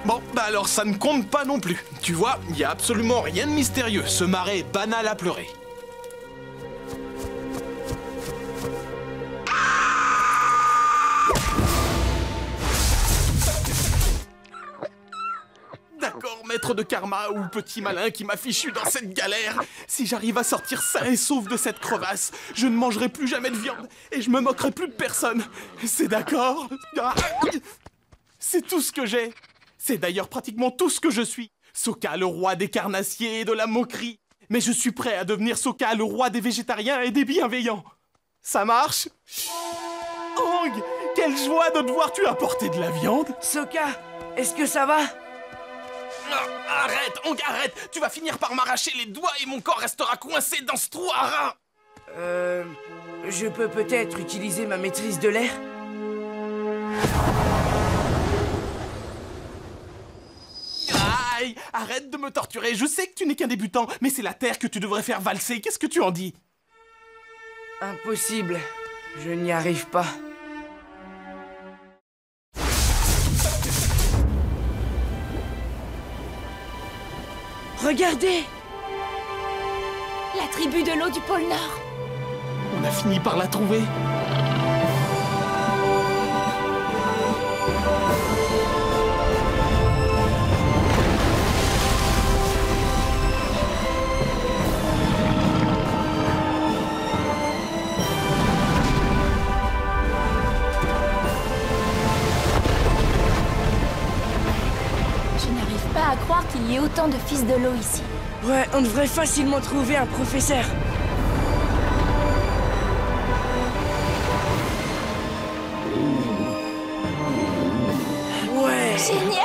Bon, bah alors ça ne compte pas non plus. Tu vois, il y a absolument rien de mystérieux. Ce marais est banal à pleurer. D'accord, maître de karma ou petit malin qui m'a fichu dans cette galère. Si j'arrive à sortir sain et sauf de cette crevasse, je ne mangerai plus jamais de viande et je me moquerai plus de personne. C'est d'accord? C'est tout ce que j'ai. C'est d'ailleurs pratiquement tout ce que je suis. Sokka, le roi des carnassiers et de la moquerie. Mais je suis prêt à devenir Sokka, le roi des végétariens et des bienveillants. Ça marche? Aang, quelle joie de te voir, tu as apporté de la viande. Sokka, est-ce que ça va? Arrête, Aang, arrête. Tu vas finir par m'arracher les doigts et mon corps restera coincé dans ce trou à rats. Je peux peut-être utiliser ma maîtrise de l'air? Aïe, arrête de me torturer. Je sais que tu n'es qu'un débutant, mais c'est la terre que tu devrais faire valser. Qu'est-ce que tu en dis? Impossible. Je n'y arrive pas. Regardez! La tribu de l'eau du pôle Nord. On a fini par la trouver. Je n'arrive pas à croire qu'il y ait autant de fils de l'eau ici. Ouais, on devrait facilement trouver un professeur. Ouais. Génial.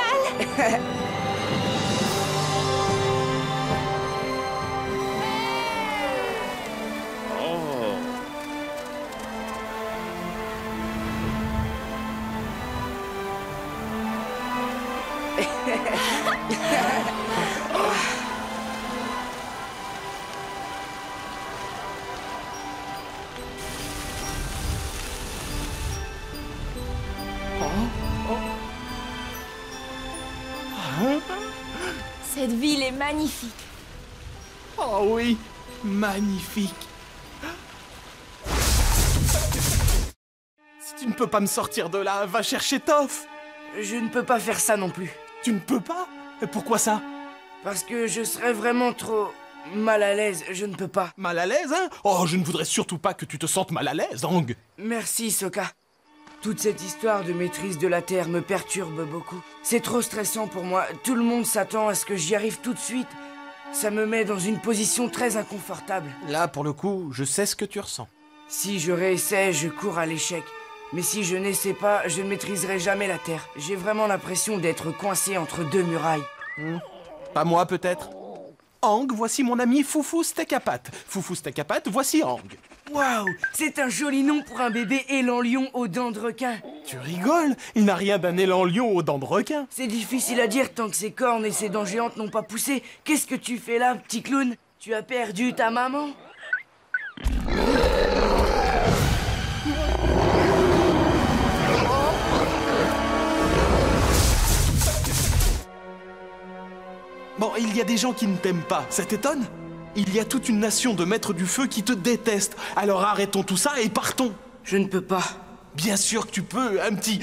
Cette ville est magnifique. Oh oui, magnifique. Si tu ne peux pas me sortir de là, va chercher Toph. Je ne peux pas faire ça non plus. Tu ne peux pas? Pourquoi ça? Parce que je serais vraiment trop mal à l'aise, je ne peux pas. Mal à l'aise, hein? Oh, je ne voudrais surtout pas que tu te sentes mal à l'aise, Aang. Merci, Sokka. Toute cette histoire de maîtrise de la Terre me perturbe beaucoup. C'est trop stressant pour moi. Tout le monde s'attend à ce que j'y arrive tout de suite. Ça me met dans une position très inconfortable. Là, pour le coup, je sais ce que tu ressens. Si je réessaie, je cours à l'échec. Mais si je n'essaie pas, je ne maîtriserai jamais la Terre. J'ai vraiment l'impression d'être coincé entre deux murailles. Pas moi, peut-être? Aang, voici mon ami Foufou Steak à pâte. Foufou Steak à pâte, voici Aang. Waouh, c'est un joli nom pour un bébé élan lion aux dents de requin. Tu rigoles? Il n'a rien d'un élan lion aux dents de requin. C'est difficile à dire tant que ses cornes et ses dents géantes n'ont pas poussé. Qu'est-ce que tu fais là, petit clown? Tu as perdu ta maman? Bon, il y a des gens qui ne t'aiment pas, ça t'étonne? Il y a toute une nation de maîtres du feu qui te détestent. Alors arrêtons tout ça et partons. Je ne peux pas. Bien sûr que tu peux, un petit...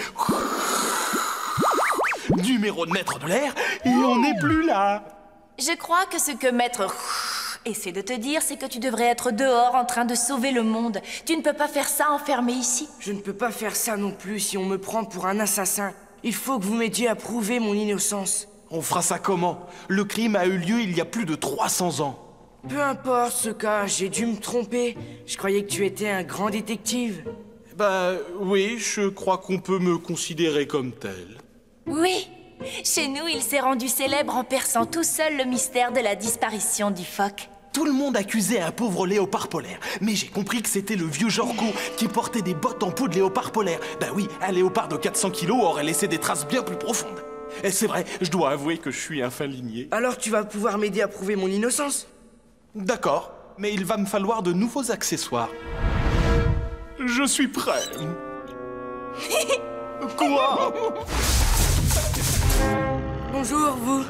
numéro de maître de l'air, et on n'est plus là. Je crois que ce que Maître essaie de te dire, c'est que tu devrais être dehors en train de sauver le monde. Tu ne peux pas faire ça enfermé ici. Je ne peux pas faire ça non plus si on me prend pour un assassin. Il faut que vous m'aidiez à prouver mon innocence. On fera ça comment? Le crime a eu lieu il y a plus de 300 ans. Peu importe, Sokka, j'ai dû me tromper. Je croyais que tu étais un grand détective. Bah oui, je crois qu'on peut me considérer comme tel. Oui. Chez nous, il s'est rendu célèbre en perçant tout seul le mystère de la disparition du phoque. Tout le monde accusait un pauvre léopard polaire. Mais j'ai compris que c'était le vieux Jorko qui portait des bottes en peau de léopard polaire. Bah oui, un léopard de 400 kilos aurait laissé des traces bien plus profondes. Et c'est vrai, je dois avouer que je suis un fin ligné. Alors tu vas pouvoir m'aider à prouver mon innocence? D'accord, mais il va me falloir de nouveaux accessoires. Je suis prêt. Quoi? Bonjour, vous.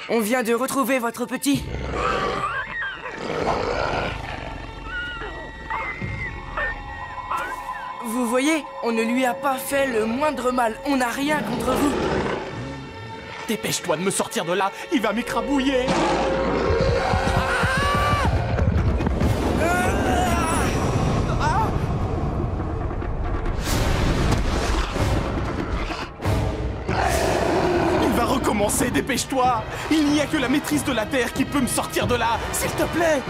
On vient de retrouver votre petit. Vous voyez, on ne lui a pas fait le moindre mal. On n'a rien contre vous. Dépêche-toi de me sortir de là, il va m'écrabouiller. Il va recommencer, dépêche-toi. Il n'y a que la maîtrise de la Terre qui peut me sortir de là, s'il te plaît.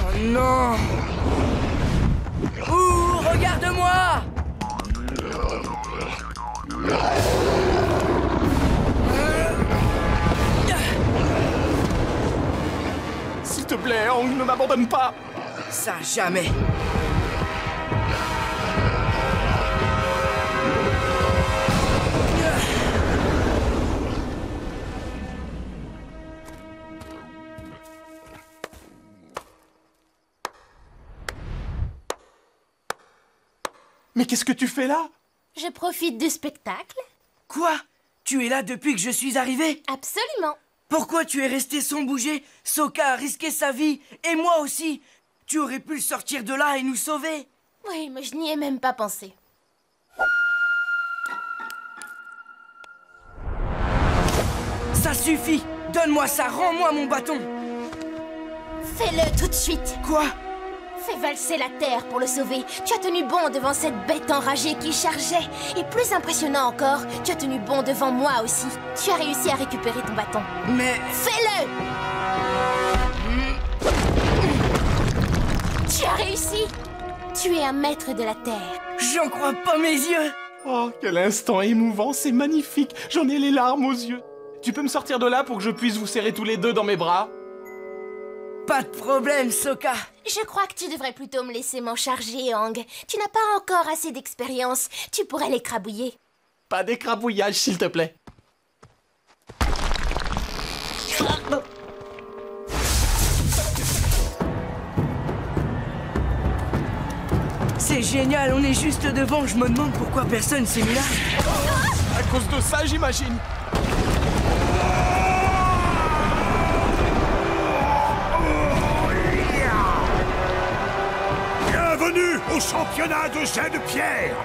Oh non! Ouh, regarde-moi! S'il te plaît, Aang, ne m'abandonne pas! Ça, jamais! Mais qu'est-ce que tu fais là? Je profite du spectacle. Quoi? Tu es là depuis que je suis arrivé? Absolument. Pourquoi tu es resté sans bouger? Sokka a risqué sa vie, et moi aussi. Tu aurais pu le sortir de là et nous sauver. Oui, mais je n'y ai même pas pensé. Ça suffit! Donne-moi ça, rends-moi mon bâton! Fais-le tout de suite. Quoi? Fais valser la terre pour le sauver. Tu as tenu bon devant cette bête enragée qui chargeait. Et plus impressionnant encore, tu as tenu bon devant moi aussi. Tu as réussi à récupérer ton bâton. Mais... Fais-le! Tu as réussi! Tu es un maître de la terre. J'en crois pas mes yeux! Oh, quel instant émouvant, c'est magnifique. J'en ai les larmes aux yeux. Tu peux me sortir de là pour que je puisse vous serrer tous les deux dans mes bras? Pas de problème, Sokka. Je crois que tu devrais plutôt me laisser m'en charger, Aang. Tu n'as pas encore assez d'expérience. Tu pourrais l'écrabouiller. Pas d'écrabouillage, s'il te plaît. C'est génial, on est juste devant. Je me demande pourquoi personne s'est mis là. À cause de ça, j'imagine. Bienvenue au championnat de jet de pierre.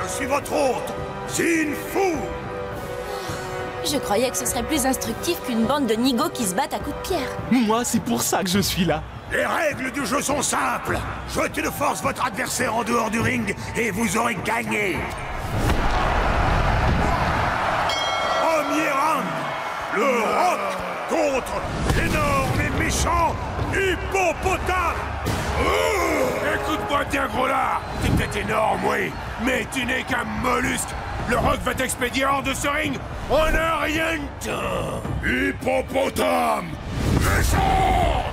Je suis votre hôte, Xin Fu. Je croyais que ce serait plus instructif qu'une bande de nigauds qui se battent à coups de pierre. Moi, c'est pour ça que je suis là. Les règles du jeu sont simples. Jetez de force votre adversaire en dehors du ring et vous aurez gagné. Premier round, le Rock contre l'énorme et méchant Hippopotame. Écoute-moi, tiens, gros lard. T'es peut-être énorme, oui, mais tu n'es qu'un mollusque. Le Rock va t'expédier hors de ce ring en un rien de temps. Hippopotame, méchant.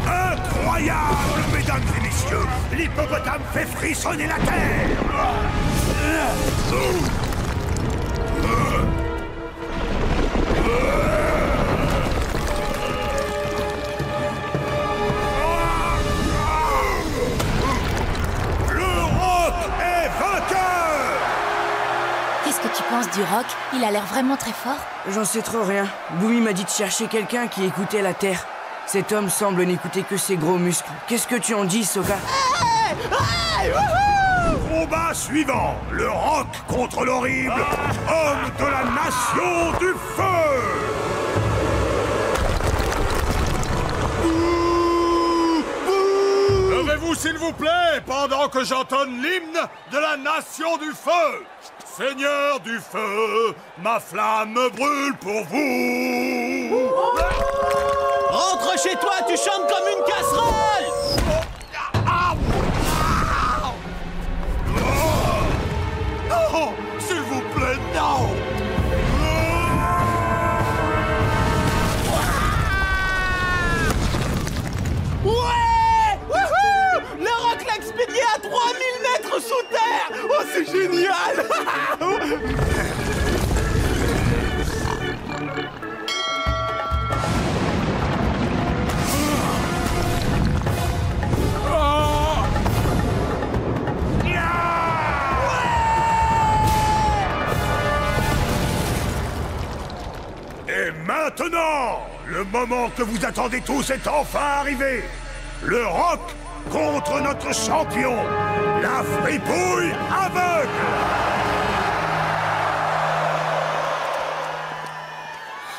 Incroyable, mesdames et messieurs! L'hippopotame fait frissonner la terre! Le Rock est vainqueur! Qu'est-ce que tu penses du Rock? Il a l'air vraiment très fort. J'en sais trop rien. Boomy m'a dit de chercher quelqu'un qui écoutait la terre. Cet homme semble n'écouter que ses gros muscles. Qu'est-ce que tu en dis, Sokka? Combat suivant, le Rock contre l'horrible homme de la Nation du Feu. Levez-vous, s'il vous plaît, pendant que j'entonne l'hymne de la Nation du Feu. Seigneur du Feu, ma flamme brûle pour vous. Rentre chez toi, tu chantes comme une casserole! Non, s'il vous plaît, non. Ouais! Wouhou! Le Rock l'a expédié à 3000 mètres sous terre! Oh, c'est génial! Et maintenant, le moment que vous attendez tous est enfin arrivé. Le Rock contre notre champion, la fripouille aveugle.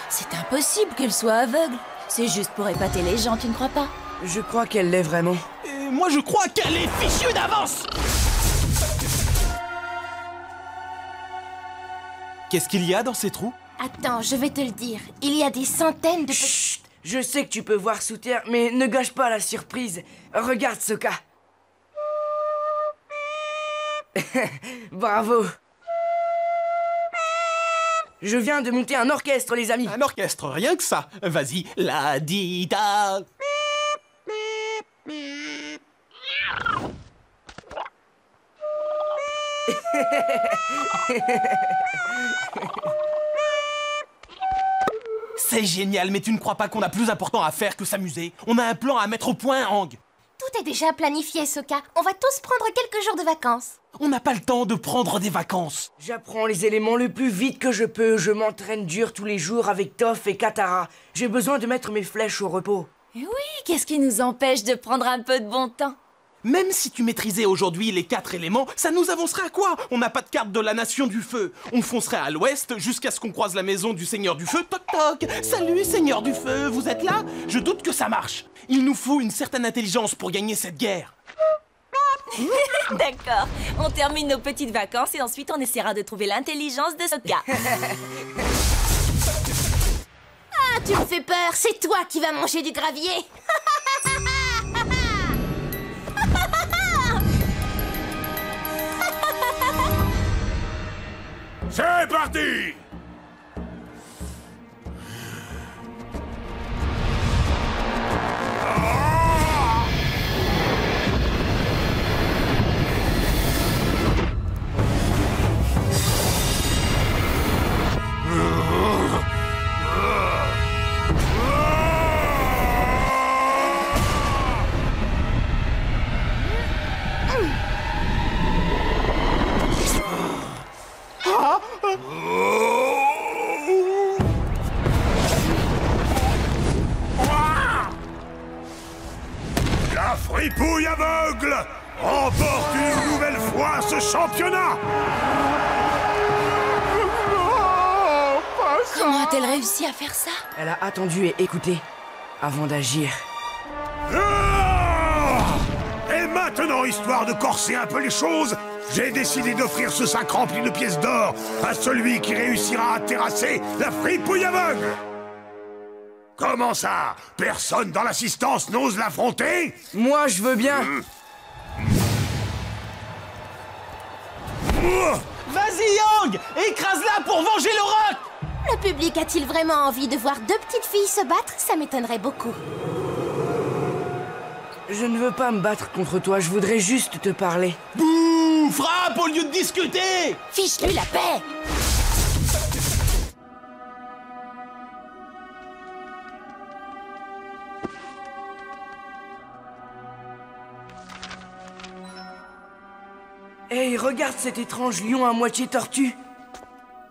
C'est impossible qu'elle soit aveugle. C'est juste pour épater les gens, tu ne crois pas? Je crois qu'elle l'est vraiment. Et moi, je crois qu'elle est fichue d'avance! Qu'est-ce qu'il y a dans ces trous? Attends, je vais te le dire. Il y a des centaines de... Chut! Je sais que tu peux voir sous terre, mais ne gâche pas la surprise. Regarde, Sokka. Bravo. Je viens de monter un orchestre, les amis. Un orchestre, rien que ça. Vas-y, la dita. C'est génial, mais tu ne crois pas qu'on a plus important à faire que s'amuser? On a un plan à mettre au point, Aang. Tout est déjà planifié, Sokka. On va tous prendre quelques jours de vacances. On n'a pas le temps de prendre des vacances. J'apprends les éléments le plus vite que je peux. Je m'entraîne dur tous les jours avec Toph et Katara. J'ai besoin de mettre mes flèches au repos. Oui, qu'est-ce qui nous empêche de prendre un peu de bon temps? Même si tu maîtrisais aujourd'hui les 4 éléments, ça nous avancerait à quoi? On n'a pas de carte de la Nation du Feu. On foncerait à l'ouest jusqu'à ce qu'on croise la maison du Seigneur du Feu. Toc toc! Salut, Seigneur du Feu, vous êtes là? Je doute que ça marche. Il nous faut une certaine intelligence pour gagner cette guerre. D'accord, on termine nos petites vacances et ensuite on essaiera de trouver l'intelligence de Sokka. Ah, tu me fais peur. C'est toi qui vas manger du gravier. C'est parti! aveugle remporte une nouvelle fois ce championnat. Comment a-t-elle réussi à faire ça? Elle a attendu et écouté avant d'agir. Et maintenant, histoire de corser un peu les choses, j'ai décidé d'offrir ce sac rempli de pièces d'or à celui qui réussira à terrasser la fripouille aveugle. Comment ça? Personne dans l'assistance n'ose l'affronter? Moi, je veux bien. Vas-y, Yang! Écrase-la pour venger le roc! Le public a-t-il vraiment envie de voir deux petites filles se battre? Ça m'étonnerait beaucoup. Je ne veux pas me battre contre toi, je voudrais juste te parler. Bouh! Frappe au lieu de discuter! Fiche-lui la paix! Hey, regarde cet étrange lion à moitié tortue.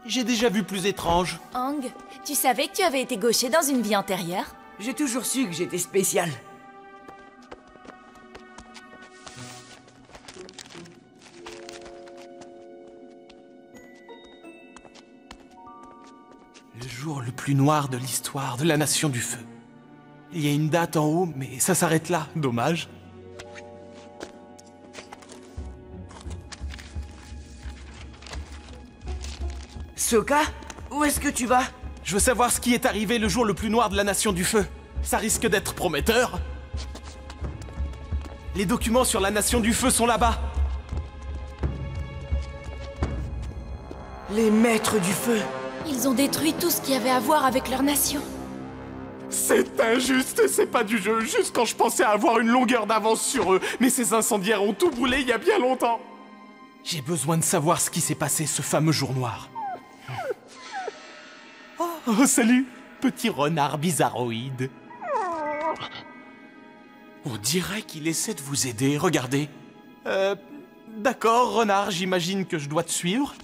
J'ai déjà vu plus étrange. Aang, tu savais que tu avais été gaucher dans une vie antérieure? J'ai toujours su que j'étais spécial. Le jour le plus noir de l'histoire de la Nation du Feu. Il y a une date en haut, mais ça s'arrête là. Dommage. Sokka, où est-ce que tu vas? Je veux savoir ce qui est arrivé le jour le plus noir de la Nation du Feu. Ça risque d'être prometteur. Les documents sur la Nation du Feu sont là-bas. Les maîtres du feu. Ils ont détruit tout ce qui avait à voir avec leur nation. C'est injuste, c'est pas du jeu. Juste quand je pensais avoir une longueur d'avance sur eux. Mais ces incendiaires ont tout brûlé il y a bien longtemps. J'ai besoin de savoir ce qui s'est passé ce fameux jour noir. Oh, salut, petit renard bizarroïde. On dirait qu'il essaie de vous aider, regardez. D'accord, renard, j'imagine que je dois te suivre.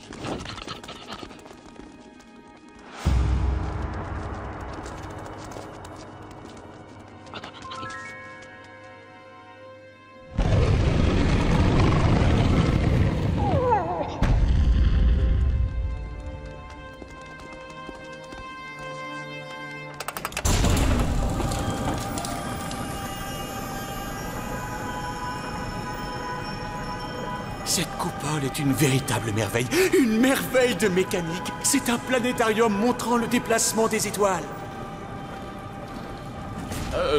Cette coupole est une véritable merveille. Une merveille de mécanique. C'est un planétarium montrant le déplacement des étoiles.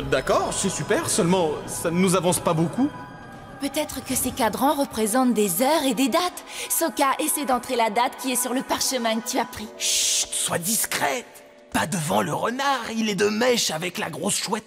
D'accord, c'est super, seulement ça ne nous avance pas beaucoup. Peut-être que ces cadrans représentent des heures et des dates. Sokka, essaie d'entrer la date qui est sur le parchemin que tu as pris. Chut, sois discrète. Pas devant le renard, il est de mèche avec la grosse chouette.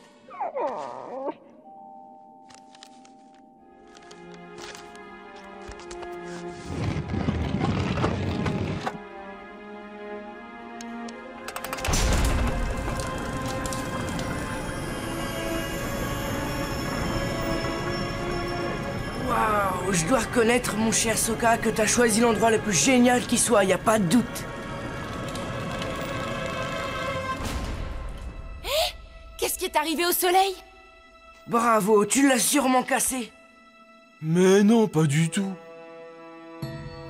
Waouh, je dois reconnaître, mon cher Sokka, que t'as choisi l'endroit le plus génial qui soit, y a pas de doute. Hé! Qu'est-ce qui est arrivé au soleil? Bravo, tu l'as sûrement cassé. Mais non, pas du tout.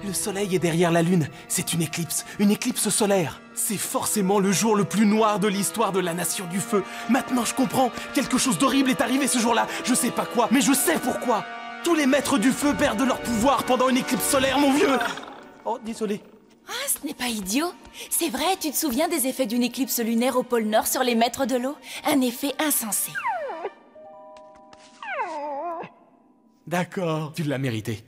Le soleil est derrière la lune, c'est une éclipse solaire. C'est forcément le jour le plus noir de l'histoire de la Nation du Feu. Maintenant je comprends, quelque chose d'horrible est arrivé ce jour-là. Je sais pas quoi, mais je sais pourquoi. Tous les maîtres du feu perdent leur pouvoir pendant une éclipse solaire, mon vieux. Oh, désolé. Ah, ce n'est pas idiot. C'est vrai, tu te souviens des effets d'une éclipse lunaire au pôle Nord sur les maîtres de l'eau? Un effet insensé. D'accord, tu l'as mérité.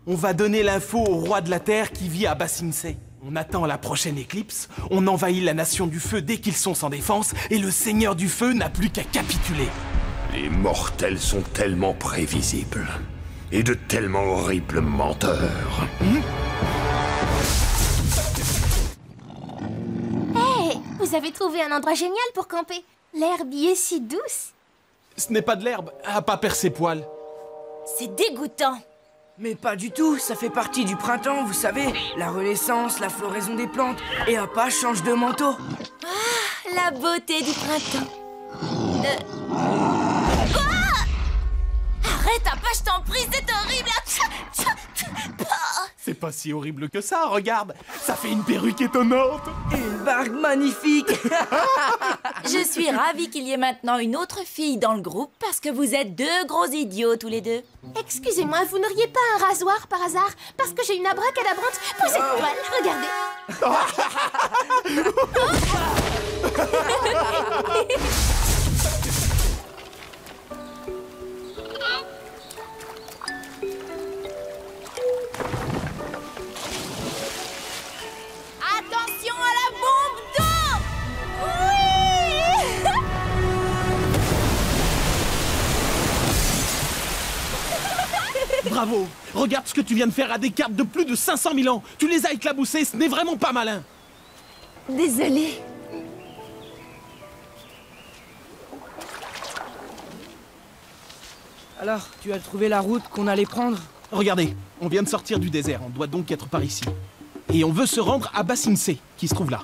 On va donner l'info au roi de la Terre qui vit à Ba Sing Se. On attend la prochaine éclipse, on envahit la Nation du Feu dès qu'ils sont sans défense, et le Seigneur du Feu n'a plus qu'à capituler. Les mortels sont tellement prévisibles. Et de tellement horribles menteurs. Hey, vous avez trouvé un endroit génial pour camper. L'herbe y est si douce. Ce n'est pas de l'herbe, à pas perdre ses poils. C'est dégoûtant. Mais pas du tout, ça fait partie du printemps, vous savez. La renaissance, la floraison des plantes, et Appa change de manteau. Ah, la beauté du printemps. pas si horrible que ça, regarde. Ça fait une perruque étonnante. Une barque magnifique. Je suis ravie qu'il y ait maintenant une autre fille dans le groupe parce que vous êtes deux gros idiots tous les deux. Excusez-moi, vous n'auriez pas un rasoir par hasard? Parce que j'ai une abracadabrante pour cette toile, regardez. Attention à la bombe d'eau! Oui! Bravo. Regarde ce que tu viens de faire à des cartes de plus de 500 000 ans. Tu les as éclaboussées, ce n'est vraiment pas malin. Désolée. Alors, tu as trouvé la route qu'on allait prendre? Regardez, on vient de sortir du désert, on doit donc être par ici. Et on veut se rendre à Bassinsé, qui se trouve là.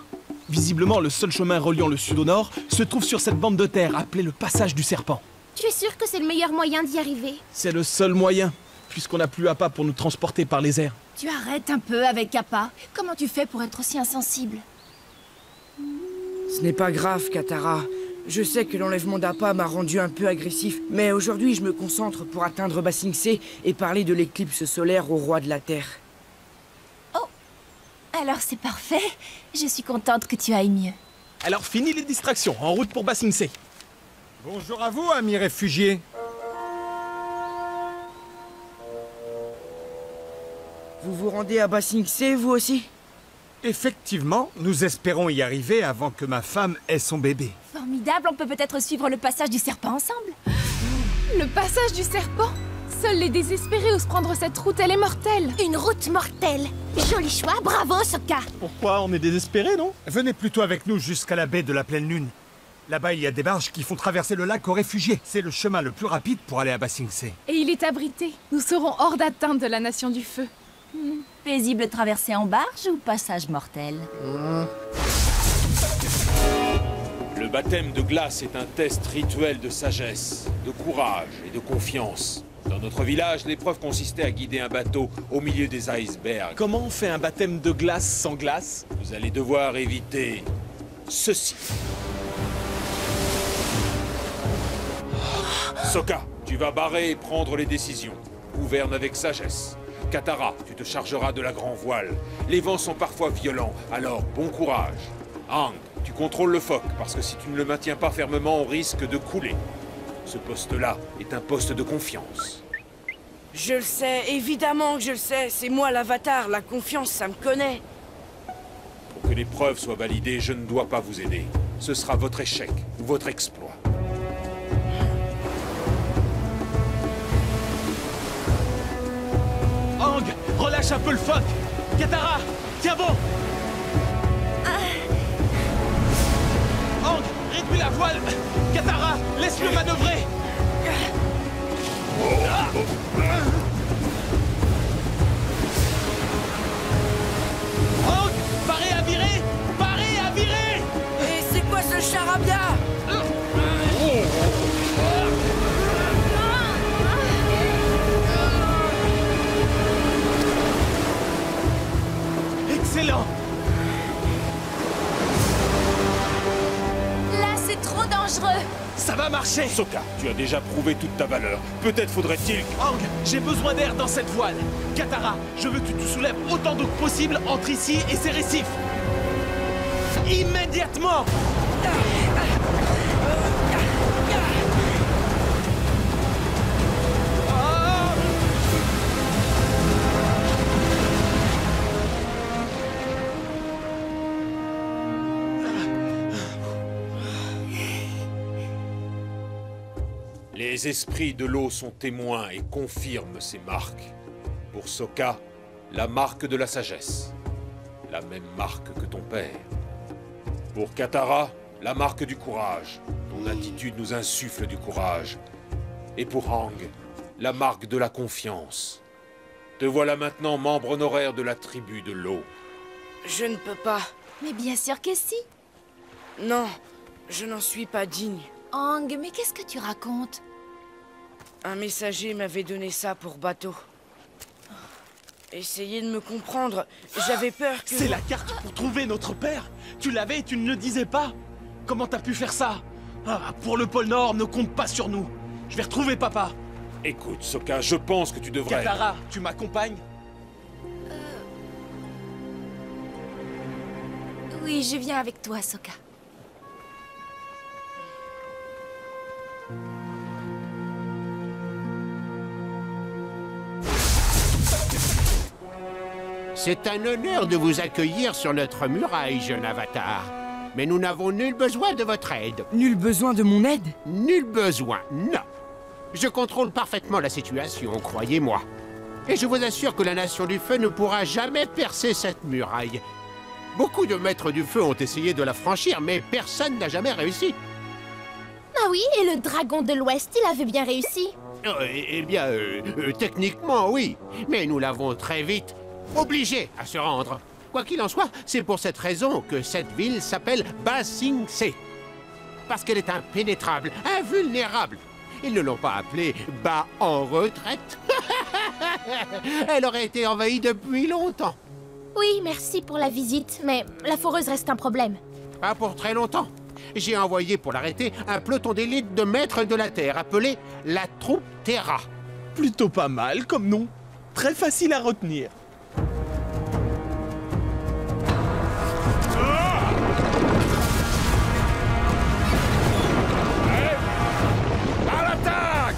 Visiblement, le seul chemin reliant le sud au nord se trouve sur cette bande de terre appelée le passage du serpent. Tu es sûr que c'est le meilleur moyen d'y arriver? C'est le seul moyen, puisqu'on n'a plus appât pour nous transporter par les airs. Tu arrêtes un peu avec Appa. Comment tu fais pour être aussi insensible? Ce n'est pas grave, Katara. Je sais que l'enlèvement d'Appa m'a rendu un peu agressif, mais aujourd'hui je me concentre pour atteindre Bassinsé et parler de l'éclipse solaire au roi de la Terre. Oh, alors c'est parfait. Je suis contente que tu ailles mieux. Alors fini les distractions, en route pour Bassinsé. Bonjour à vous, amis réfugiés. Vous vous rendez à Bassinsé, vous aussi? Effectivement, nous espérons y arriver avant que ma femme ait son bébé. Formidable, on peut peut-être suivre le passage du serpent ensemble. Le passage du serpent? Seuls les désespérés osent prendre cette route, elle est mortelle. Une route mortelle. Joli choix, bravo Sokka. Pourquoi? On est désespérés, non? Venez plutôt avec nous jusqu'à la baie de la pleine lune. Là-bas, il y a des barges qui font traverser le lac aux réfugiés. C'est le chemin le plus rapide pour aller à Bassinsé. Et il est abrité. Nous serons hors d'atteinte de la Nation du Feu. Paisible traversée en barge ou passage mortel? Le baptême de glace est un test rituel de sagesse, de courage et de confiance. Dans notre village, l'épreuve consistait à guider un bateau au milieu des icebergs. Comment on fait un baptême de glace sans glace? Vous allez devoir éviter ceci. Sokka, tu vas barrer et prendre les décisions. Gouverne avec sagesse. Katara, tu te chargeras de la grand voile. Les vents sont parfois violents, alors bon courage. Aang, tu contrôles le phoque, parce que si tu ne le maintiens pas fermement, on risque de couler. Ce poste-là est un poste de confiance. Je le sais, évidemment que je le sais. C'est moi l'avatar, la confiance, ça me connaît. Pour que l'épreuve soit validée, je ne dois pas vous aider. Ce sera votre échec ou votre exploit. Aang, relâche un peu le phoque. Katara, tiens bon. Aang, réduis la voile. Katara, laisse-le manœuvrer. Aang, parez à virer. Parez à virer. Et c'est quoi ce charabia? Excellent. Là, c'est trop dangereux. Ça va marcher. Sokka, tu as déjà prouvé toute ta valeur. Peut-être faudrait-il... Aang, j'ai besoin d'air dans cette voile. Katara, je veux que tu te soulèves autant d'eau que possible entre ici et ces récifs. Immédiatement. Les esprits de l'eau sont témoins et confirment ces marques. Pour Sokka, la marque de la sagesse. La même marque que ton père. Pour Katara, la marque du courage. Ton attitude nous insuffle du courage. Et pour Aang, la marque de la confiance. Te voilà maintenant membre honoraire de la tribu de l'eau. Je ne peux pas. Mais bien sûr que si. Non, je n'en suis pas digne. Aang, mais qu'est-ce que tu racontes? Un messager m'avait donné ça pour bateau. Essayez de me comprendre. J'avais peur que... C'est la carte pour trouver notre père. Tu l'avais et tu ne le disais pas. Comment t'as pu faire ça? Ah, pour le pôle Nord, ne compte pas sur nous. Je vais retrouver papa. Écoute, Sokka, je pense que tu devrais... Katara, tu m'accompagnes? Oui, je viens avec toi, Sokka. C'est un honneur de vous accueillir sur notre muraille, jeune avatar. Mais nous n'avons nul besoin de votre aide. Nul besoin de mon aide? Nul besoin, non. Je contrôle parfaitement la situation, croyez-moi. Et je vous assure que la Nation du Feu ne pourra jamais percer cette muraille. Beaucoup de maîtres du feu ont essayé de la franchir, mais personne n'a jamais réussi. Ah oui, et le dragon de l'Ouest, il avait bien réussi. Eh bien, techniquement, oui. Mais nous l'avons très vite obligé à se rendre. Quoi qu'il en soit, c'est pour cette raison que cette ville s'appelle Ba Sing Se. Parce qu'elle est impénétrable, invulnérable. Ils ne l'ont pas appelée Ba en retraite. Elle aurait été envahie depuis longtemps. Oui, merci pour la visite, mais la foreuse reste un problème. Pas pour très longtemps. J'ai envoyé pour l'arrêter un peloton d'élite de maîtres de la Terre appelé la Troupe Terra. Plutôt pas mal comme nom. Très facile à retenir. À l'attaque!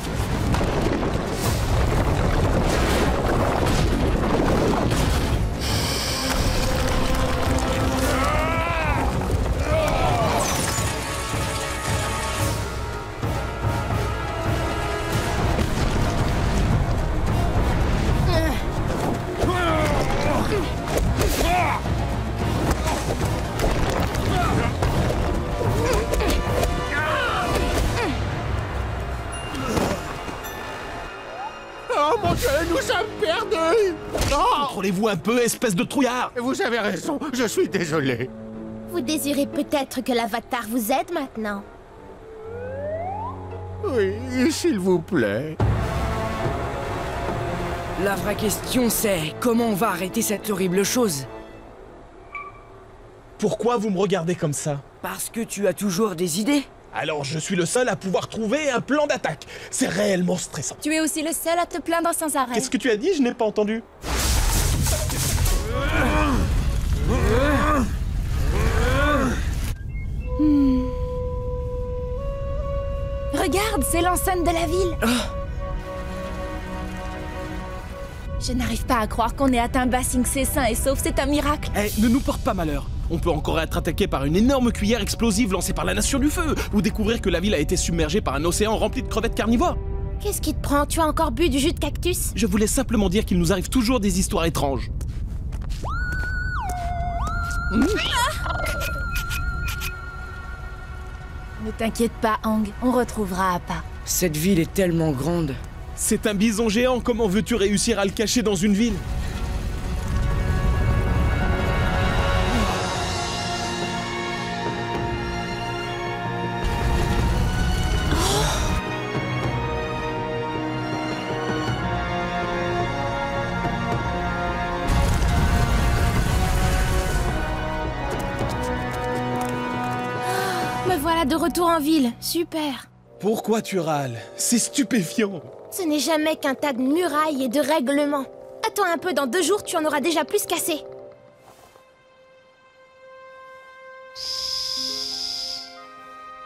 Oh mon Dieu, nous sommes perdus! Oh! Contrôlez-vous un peu, espèce de trouillard! Vous avez raison, je suis désolé. Vous désirez peut-être que l'avatar vous aide maintenant? Oui, s'il vous plaît. La vraie question c'est, comment on va arrêter cette horrible chose? Pourquoi vous me regardez comme ça? Parce que tu as toujours des idées. Alors je suis le seul à pouvoir trouver un plan d'attaque. C'est réellement stressant. Tu es aussi le seul à te plaindre sans arrêt. Qu'est-ce que tu as dit? Je n'ai pas entendu. Regarde, c'est l'enceinte de la ville. Je n'arrive pas à croire qu'on ait atteint Ba Sing Se sain et sauf, c'est un miracle. Eh, ne nous porte pas malheur. On peut encore être attaqué par une énorme cuillère explosive lancée par la Nation du Feu, ou découvrir que la ville a été submergée par un océan rempli de crevettes carnivores. Qu'est-ce qui te prend? Tu as encore bu du jus de cactus? Je voulais simplement dire qu'il nous arrive toujours des histoires étranges. Ne t'inquiète pas, Aang, on retrouvera Appa. Cette ville est tellement grande. C'est un bison géant, comment veux-tu réussir à le cacher dans une ville? Me voilà de retour en ville, super. Pourquoi tu râles? C'est stupéfiant. Ce n'est jamais qu'un tas de murailles et de règlements. Attends un peu, dans 2 jours, tu en auras déjà plus cassé.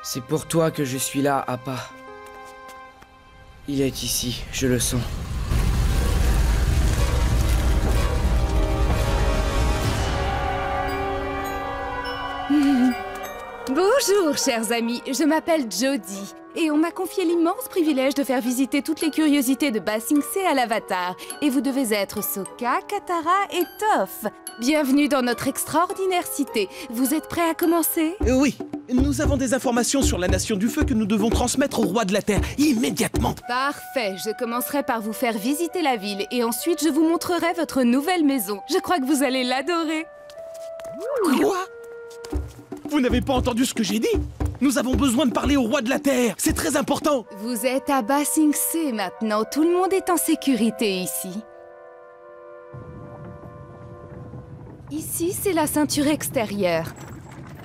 C'est pour toi que je suis là, Appa. Il est ici, je le sens. Bonjour, chers amis, je m'appelle Jodie. Et on m'a confié l'immense privilège de faire visiter toutes les curiosités de Ba Sing Se à l'Avatar. Et vous devez être Sokka, Katara et Toph. Bienvenue dans notre extraordinaire cité. Vous êtes prêts à commencer? Oui, nous avons des informations sur la Nation du Feu que nous devons transmettre au roi de la Terre, immédiatement. Parfait, je commencerai par vous faire visiter la ville et ensuite je vous montrerai votre nouvelle maison. Je crois que vous allez l'adorer. Quoi? Vous n'avez pas entendu ce que j'ai dit? Nous avons besoin de parler au roi de la Terre, c'est très important. Vous êtes à Ba Sing Se maintenant, tout le monde est en sécurité ici. Ici, c'est la ceinture extérieure.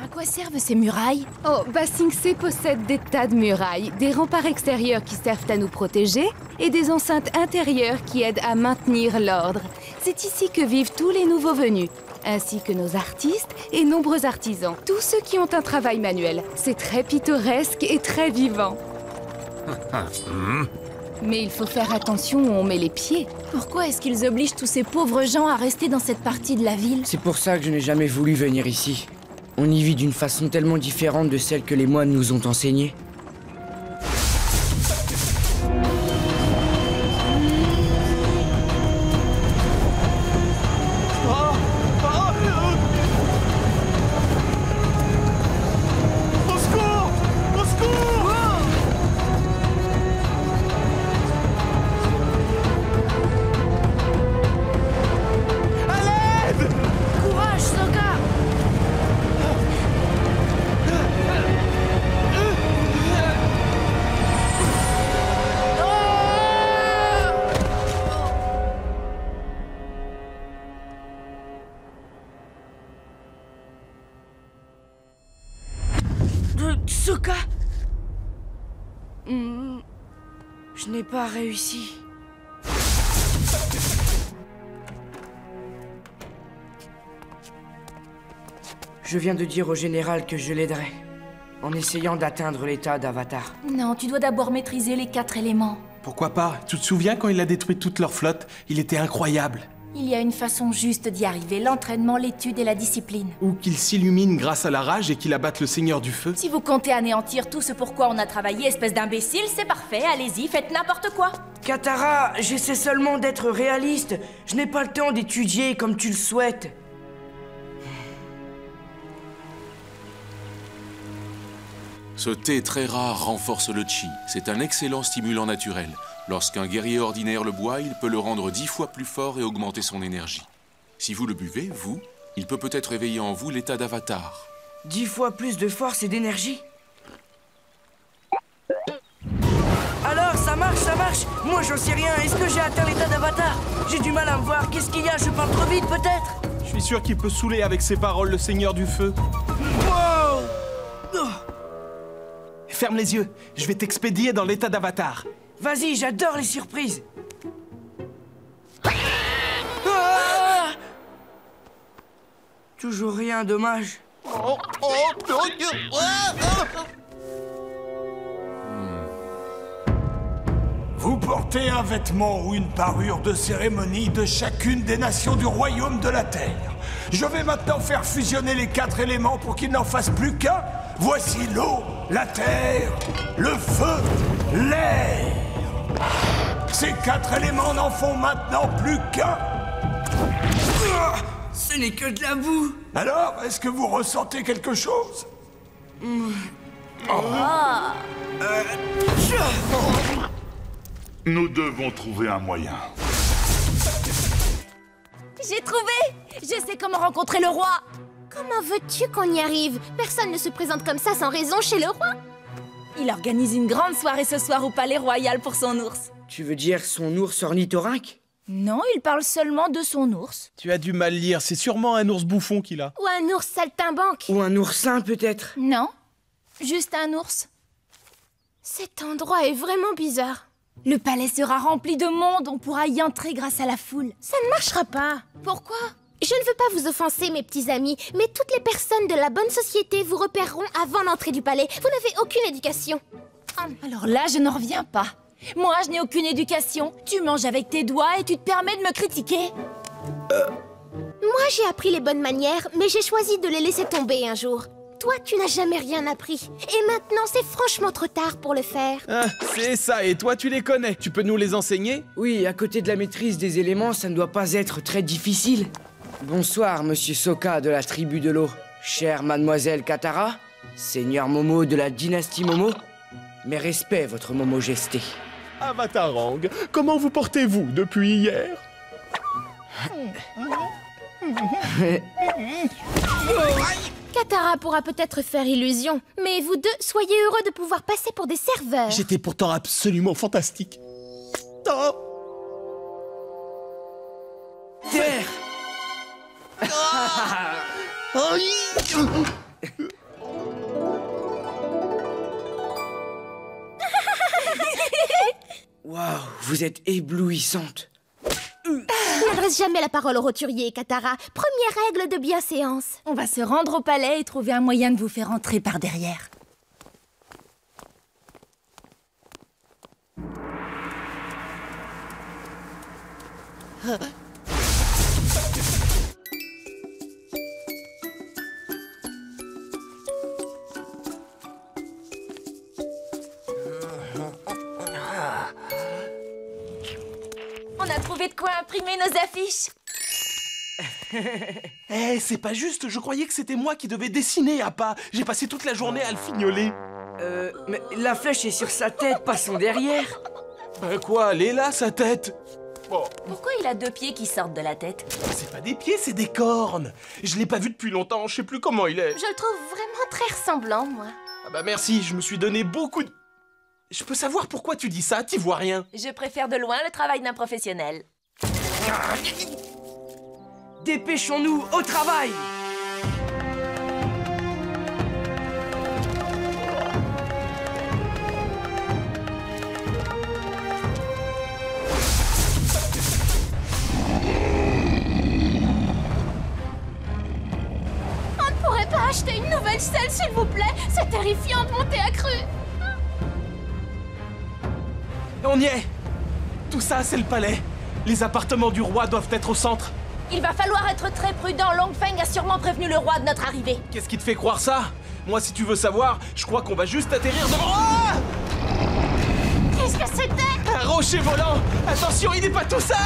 À quoi servent ces murailles? Oh, Ba Sing Se possède des tas de murailles, des remparts extérieurs qui servent à nous protéger et des enceintes intérieures qui aident à maintenir l'ordre. C'est ici que vivent tous les nouveaux venus, ainsi que nos artistes et nombreux artisans. Tous ceux qui ont un travail manuel. C'est très pittoresque et très vivant. Mais il faut faire attention où on met les pieds. Pourquoi est-ce qu'ils obligent tous ces pauvres gens à rester dans cette partie de la ville? C'est pour ça que je n'ai jamais voulu venir ici. On y vit d'une façon tellement différente de celle que les moines nous ont enseignée. Sokka! Je n'ai pas réussi. Je viens de dire au général que je l'aiderai, en essayant d'atteindre l'état d'Avatar. Non, tu dois d'abord maîtriser les 4 éléments. Pourquoi pas? Tu te souviens quand il a détruit toute leur flotte? Il était incroyable. Il y a une façon juste d'y arriver, l'entraînement, l'étude et la discipline. Ou qu'il s'illumine grâce à la rage et qu'il abatte le Seigneur du Feu. Si vous comptez anéantir tout ce pour quoi on a travaillé, espèce d'imbécile, c'est parfait, allez-y, faites n'importe quoi. Katara, j'essaie seulement d'être réaliste. Je n'ai pas le temps d'étudier comme tu le souhaites. Ce thé très rare renforce le chi. C'est un excellent stimulant naturel. Lorsqu'un guerrier ordinaire le boit, il peut le rendre 10 fois plus fort et augmenter son énergie. Si vous le buvez, il peut peut-être éveiller en vous l'état d'Avatar. 10 fois plus de force et d'énergie? Alors, ça marche, ça marche. Moi, j'en sais rien. Est-ce que j'ai atteint l'état d'Avatar? J'ai du mal à me voir. Qu'est-ce qu'il y a? Je parle trop vite, peut-être? Je suis sûr qu'il peut saouler avec ses paroles le Seigneur du Feu. Wow! Oh. Ferme les yeux. Je vais t'expédier dans l'état d'Avatar. Vas-y, j'adore les surprises. Ah! Toujours rien, dommage. Vous portez un vêtement ou une parure de cérémonie de chacune des nations du royaume de la Terre. Je vais maintenant faire fusionner les 4 éléments pour qu'il n'en fasse plus qu'un. Voici l'eau, la terre, le feu, l'air. Ces 4 éléments n'en font maintenant plus qu'un. Ce n'est que de la boue. Alors, est-ce que vous ressentez quelque chose? Nous devons trouver un moyen. J'ai trouvé! Je sais comment rencontrer le roi! Comment veux-tu qu'on y arrive? Personne ne se présente comme ça sans raison chez le roi! Il organise une grande soirée ce soir au Palais Royal pour son ours. Tu veux dire son ours ornithorynque? Non, il parle seulement de son ours. Tu as du mal lire, c'est sûrement un ours bouffon qu'il a. Ou un ours saltimbanque! Ou un oursin, peut-être? Non, juste un ours. Cet endroit est vraiment bizarre. Le palais sera rempli de monde, on pourra y entrer grâce à la foule. Ça ne marchera pas. Pourquoi? Je ne veux pas vous offenser, mes petits amis, mais toutes les personnes de la bonne société vous repéreront avant l'entrée du palais. Vous n'avez aucune éducation. Alors là, je n'en reviens pas. Moi, je n'ai aucune éducation. Tu manges avec tes doigts et tu te permets de me critiquer. Moi, j'ai appris les bonnes manières, mais j'ai choisi de les laisser tomber un jour. Toi, tu n'as jamais rien appris. Et maintenant, c'est franchement trop tard pour le faire. Ah, c'est ça, et toi, tu les connais. Tu peux nous les enseigner? Oui, à côté de la maîtrise des éléments, ça ne doit pas être très difficile. Bonsoir, monsieur Sokka de la tribu de l'eau. Chère mademoiselle Katara, seigneur Momo de la dynastie Momo. Mes respects, votre Momo gesté. Avatarang, comment vous portez-vous depuis hier? Katara pourra peut-être faire illusion, mais vous deux, soyez heureux de pouvoir passer pour des serveurs. J'étais pourtant absolument fantastique. Oh. Terre. Waouh, vous êtes éblouissante. N'adresse jamais la parole au roturier, Katara. Première règle de bienséance. On va se rendre au palais et trouver un moyen de vous faire entrer par derrière. On a trouvé de quoi imprimer nos affiches. Eh, c'est pas juste, je croyais que c'était moi qui devais dessiner, Appa. J'ai passé toute la journée à le fignoler. Mais la flèche est sur sa tête, pas son derrière. Quoi, elle est là, sa tête? Oh. Pourquoi il a 2 pieds qui sortent de la tête? C'est pas des pieds, c'est des cornes. Je l'ai pas vu depuis longtemps, je sais plus comment il est. Je le trouve vraiment très ressemblant, moi. Ah bah merci, je me suis donné beaucoup de... Je peux savoir pourquoi tu dis ça, t'y vois rien. Je préfère de loin le travail d'un professionnel. Dépêchons-nous, au travail! On ne pourrait pas acheter une nouvelle selle, s'il vous plaît? C'est terrifiant de monter à cru. On y est. Tout ça, c'est le palais. Les appartements du roi doivent être au centre. Il va falloir être très prudent. Long Feng a sûrement prévenu le roi de notre arrivée. Qu'est-ce qui te fait croire ça? Moi, si tu veux savoir, je crois qu'on va juste atterrir devant... Ah! Qu'est-ce que c'était? Un rocher volant! Attention, il n'est pas tout seul!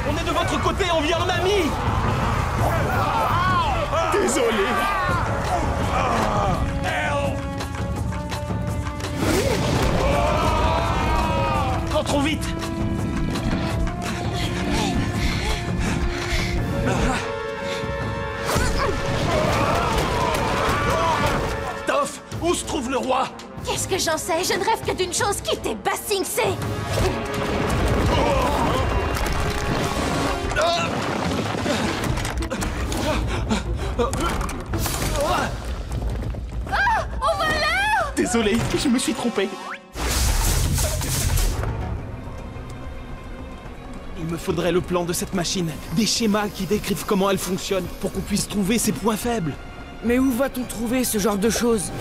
On est de votre côté, on vient en ami. Désolé. Rentrons vite. Toph, où se trouve le roi? Qu'est-ce que j'en sais? Je ne rêve que d'une chose, quitter Ba Sing Se. Ah, on va là! Désolé, je me suis trompé. Il me faudrait le plan de cette machine, des schémas qui décrivent comment elle fonctionne, pour qu'on puisse trouver ses points faibles. Mais où va-t-on trouver ce genre de choses?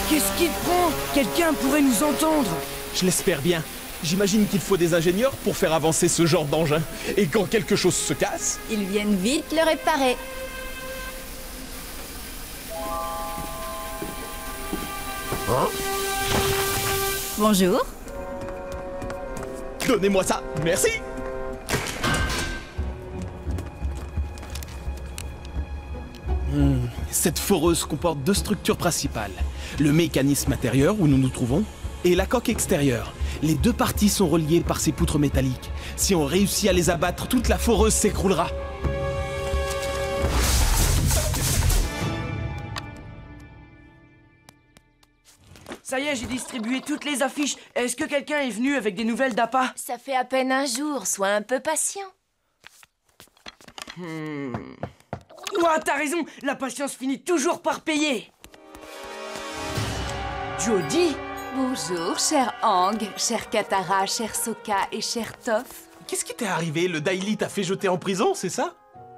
Qu'est-ce qui te prend? Quelqu'un pourrait nous entendre. Je l'espère bien. J'imagine qu'il faut des ingénieurs pour faire avancer ce genre d'engin. Et quand quelque chose se casse... Ils viennent vite le réparer. Hein? Bonjour. Donnez-moi ça, merci. Cette foreuse comporte deux structures principales. Le mécanisme intérieur, où nous nous trouvons, et la coque extérieure. Les deux parties sont reliées par ces poutres métalliques. Si on réussit à les abattre, toute la foreuse s'écroulera. Ça y est, j'ai distribué toutes les affiches. Est-ce que quelqu'un est venu avec des nouvelles d'APA? Ça fait à peine un jour, sois un peu patient. Ouah, t'as raison, la patience finit toujours par payer. Jody? Bonjour, cher Aang, cher Katara, cher Sokka et cher Toph. Qu'est-ce qui t'est arrivé? Le Daily t'a fait jeter en prison, c'est ça?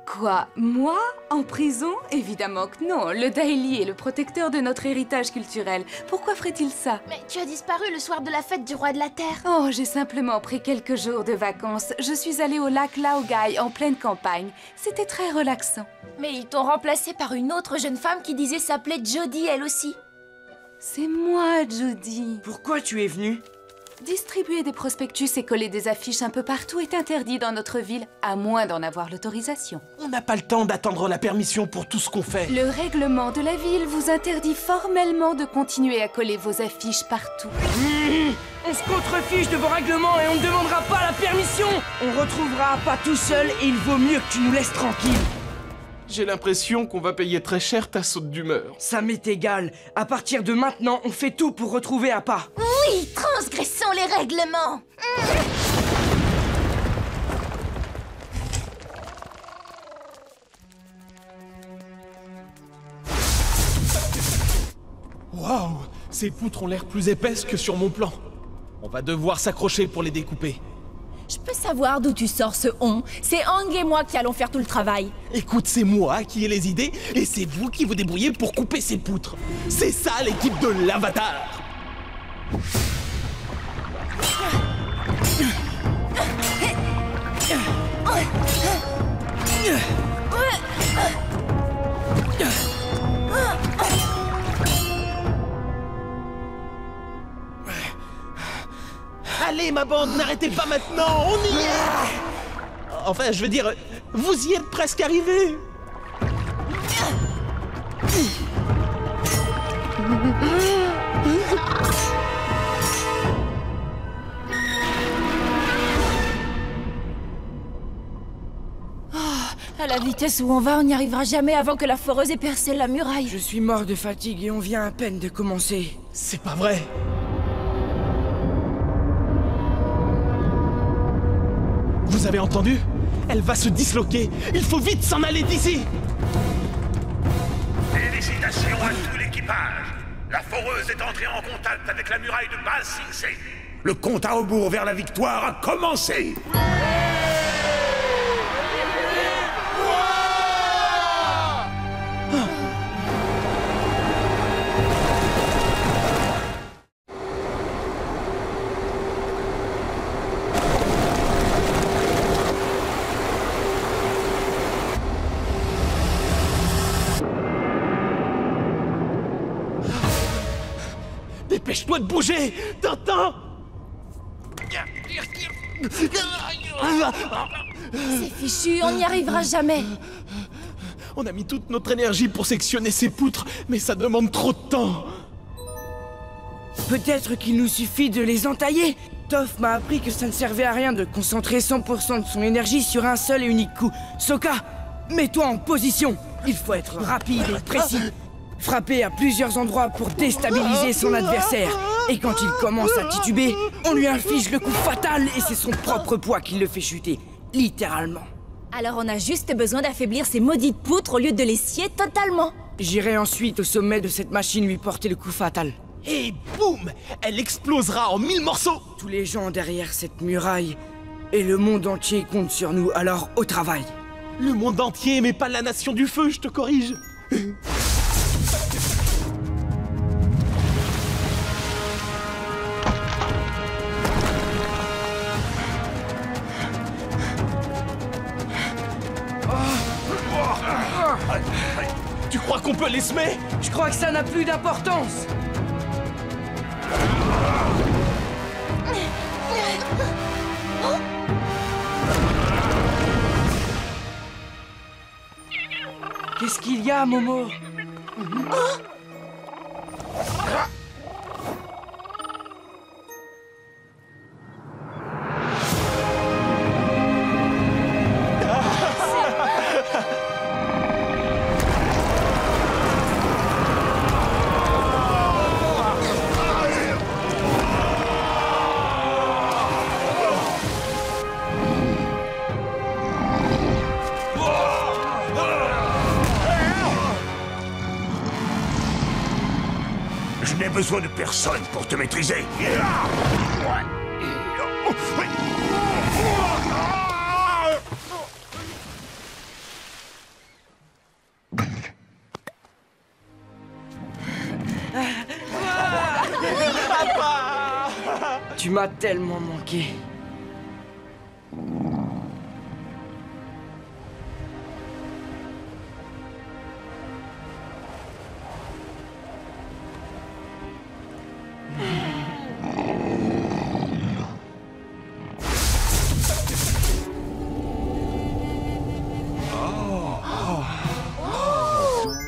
Quoi? Moi? En prison? Évidemment que non. Le Daily est le protecteur de notre héritage culturel. Pourquoi ferait-il ça? Mais tu as disparu le soir de la fête du roi de la Terre. Oh, j'ai simplement pris quelques jours de vacances. Je suis allée au lac Laogai en pleine campagne. C'était très relaxant. Mais ils t'ont remplacé par une autre jeune femme qui disait s'appeler Jody, elle aussi. C'est moi, Jody. Pourquoi tu es venue? Distribuer des prospectus et coller des affiches un peu partout est interdit dans notre ville, à moins d'en avoir l'autorisation. On n'a pas le temps d'attendre la permission pour tout ce qu'on fait. Le règlement de la ville vous interdit formellement de continuer à coller vos affiches partout. On se contrefiche de vos règlements et on ne demandera pas la permission. On retrouvera pas tout seul et il vaut mieux que tu nous laisses tranquilles. J'ai l'impression qu'on va payer très cher ta saute d'humeur. Ça m'est égal. À partir de maintenant, on fait tout pour retrouver APA. Oui, transgressons les règlements. Waouh, ces poutres ont l'air plus épaisses que sur mon plan. On va devoir s'accrocher pour les découper. Je peux savoir d'où tu sors ce on? C'est Aang et moi qui allons faire tout le travail. Écoute, c'est moi qui ai les idées et c'est vous qui vous débrouillez pour couper ces poutres. C'est ça l'équipe de l'Avatar. Allez, ma bande, n'arrêtez pas maintenant, on y est! Enfin, je veux dire, vous y êtes presque arrivés. À la vitesse où on va, on n'y arrivera jamais avant que la foreuse ait percé la muraille. Je suis mort de fatigue et on vient à peine de commencer. C'est pas vrai. Vous avez entendu? Elle va se disloquer. Il faut vite s'en aller d'ici. Félicitations à tout l'équipage. La foreuse est entrée en contact avec la muraille de Ba Sing Se. Le compte à rebours vers la victoire a commencé. Dépêche-toi de bouger! T'entends? C'est fichu, on n'y arrivera jamais. On a mis toute notre énergie pour sectionner ces poutres, mais ça demande trop de temps. Peut-être qu'il nous suffit de les entailler. Toph m'a appris que ça ne servait à rien de concentrer 100% de son énergie sur un seul et unique coup. Sokka, mets-toi en position. Il faut être rapide et précis. Frapper à plusieurs endroits pour déstabiliser son adversaire. Et quand il commence à tituber, on lui inflige le coup fatal et c'est son propre poids qui le fait chuter. Littéralement. Alors on a juste besoin d'affaiblir ces maudites poutres au lieu de les scier totalement. J'irai ensuite au sommet de cette machine lui porter le coup fatal. Et boum! Elle explosera en 1000 morceaux! Tous les gens derrière cette muraille et le monde entier comptent sur nous, alors au travail. Le monde entier, mais pas la nation du feu, je te corrige. qu'on peut les semer? Je crois que ça n'a plus d'importance. Qu'est-ce qu'il y a, Momo? Je n'ai besoin de personne pour te maîtriser. Tu m'as tellement manqué.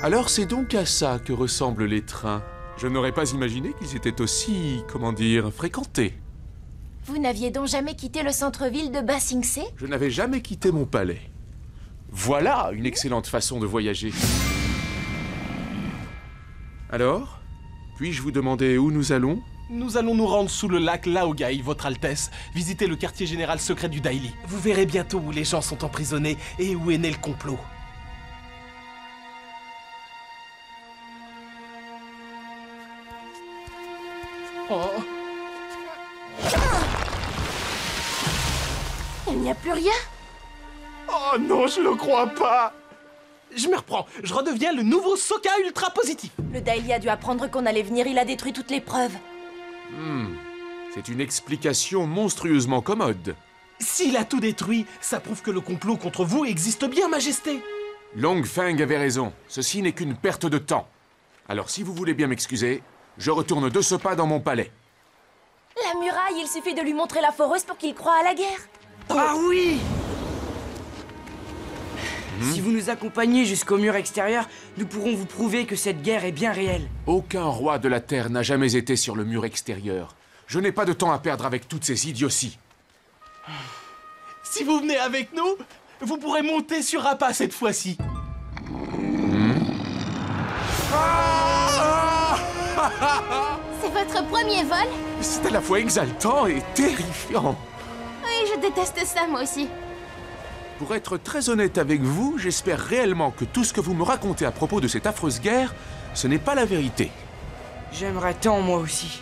Alors c'est donc à ça que ressemblent les trains. Je n'aurais pas imaginé qu'ils étaient aussi, comment dire, fréquentés. Vous n'aviez donc jamais quitté le centre-ville de Ba Sing Se? Je n'avais jamais quitté mon palais. Voilà une excellente façon de voyager. Alors, puis-je vous demander où nous allons? Nous allons nous rendre sous le lac Laogai, Votre Altesse, visiter le quartier général secret du Daily. Vous verrez bientôt où les gens sont emprisonnés et où est né le complot. Oh. Il n'y a plus rien? Oh non, je le crois pas. Je me reprends, je redeviens le nouveau Sokka ultra positif. Le Daily a dû apprendre qu'on allait venir, il a détruit toutes les preuves. C'est une explication monstrueusement commode. S'il a tout détruit, ça prouve que le complot contre vous existe bien, Majesté. Long Feng avait raison, ceci n'est qu'une perte de temps. Alors si vous voulez bien m'excuser, je retourne de ce pas dans mon palais. La muraille, il suffit de lui montrer la foreuse pour qu'il croie à la guerre. Ah oui! Si vous nous accompagnez jusqu'au mur extérieur, nous pourrons vous prouver que cette guerre est bien réelle. Aucun roi de la Terre n'a jamais été sur le mur extérieur. Je n'ai pas de temps à perdre avec toutes ces idioties. Si vous venez avec nous, vous pourrez monter sur Appa cette fois-ci. C'est votre premier vol? C'est à la fois exaltant et terrifiant. Oui, je déteste ça, moi aussi. Pour être très honnête avec vous, j'espère réellement que tout ce que vous me racontez à propos de cette affreuse guerre, ce n'est pas la vérité. J'aimerais tant, moi aussi.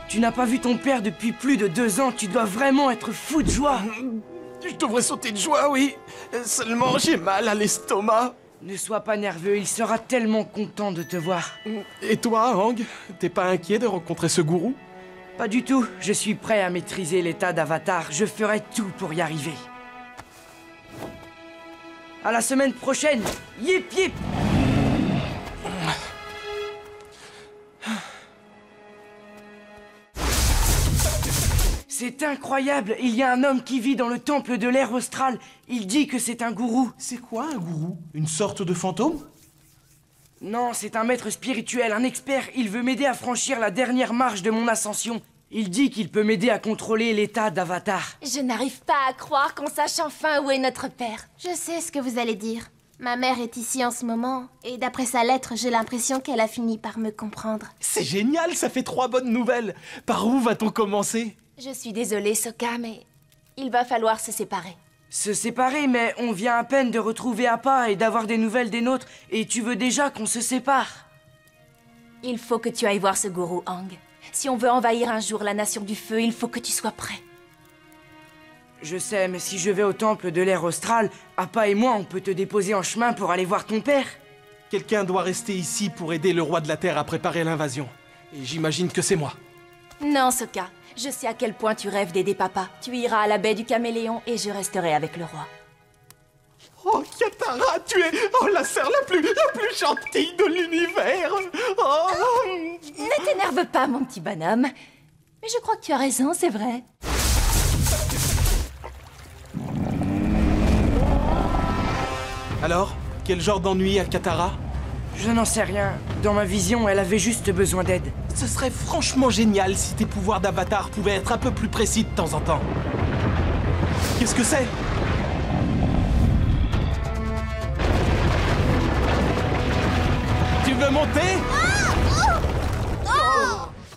Tu n'as pas vu ton père depuis plus de 2 ans, tu dois vraiment être fou de joie. Je devrais sauter de joie, oui. Seulement, j'ai mal à l'estomac. Ne sois pas nerveux, il sera tellement content de te voir. Et toi, Aang, t'es pas inquiet de rencontrer ce gourou? Pas du tout, je suis prêt à maîtriser l'état d'Avatar, je ferai tout pour y arriver. À la semaine prochaine, yip yip! C'est incroyable, il y a un homme qui vit dans le temple de l'ère australe. Il dit que c'est un gourou. C'est quoi un gourou? Une sorte de fantôme? Non, c'est un maître spirituel, un expert. Il veut m'aider à franchir la dernière marche de mon ascension. Il dit qu'il peut m'aider à contrôler l'état d'Avatar. Je n'arrive pas à croire qu'on sache enfin où est notre père. Je sais ce que vous allez dire. Ma mère est ici en ce moment, et d'après sa lettre, j'ai l'impression qu'elle a fini par me comprendre. C'est génial, ça fait 3 bonnes nouvelles. Par où va-t-on commencer? Je suis désolée, Sokka, mais il va falloir se séparer. Se séparer, mais on vient à peine de retrouver Appa et d'avoir des nouvelles des nôtres, et tu veux déjà qu'on se sépare. Il faut que tu ailles voir ce gourou, Aang. Si on veut envahir un jour la Nation du Feu, il faut que tu sois prêt. Je sais, mais si je vais au temple de l'ère australe, Appa et moi, on peut te déposer en chemin pour aller voir ton père. Quelqu'un doit rester ici pour aider le roi de la Terre à préparer l'invasion. Et j'imagine que c'est moi. Non, Sokka. Je sais à quel point tu rêves d'aider papa. Tu iras à la baie du Caméléon et je resterai avec le roi. Oh, Katara, tu es la sœur la plus gentille de l'univers. Oh. Ne t'énerve pas, mon petit bonhomme. Mais je crois que tu as raison, c'est vrai. Alors, quel genre d'ennui a Katara? Je n'en sais rien. Dans ma vision, elle avait juste besoin d'aide. Ce serait franchement génial si tes pouvoirs d'avatar pouvaient être un peu plus précis de temps en temps. Qu'est-ce que c'est? Tu veux monter?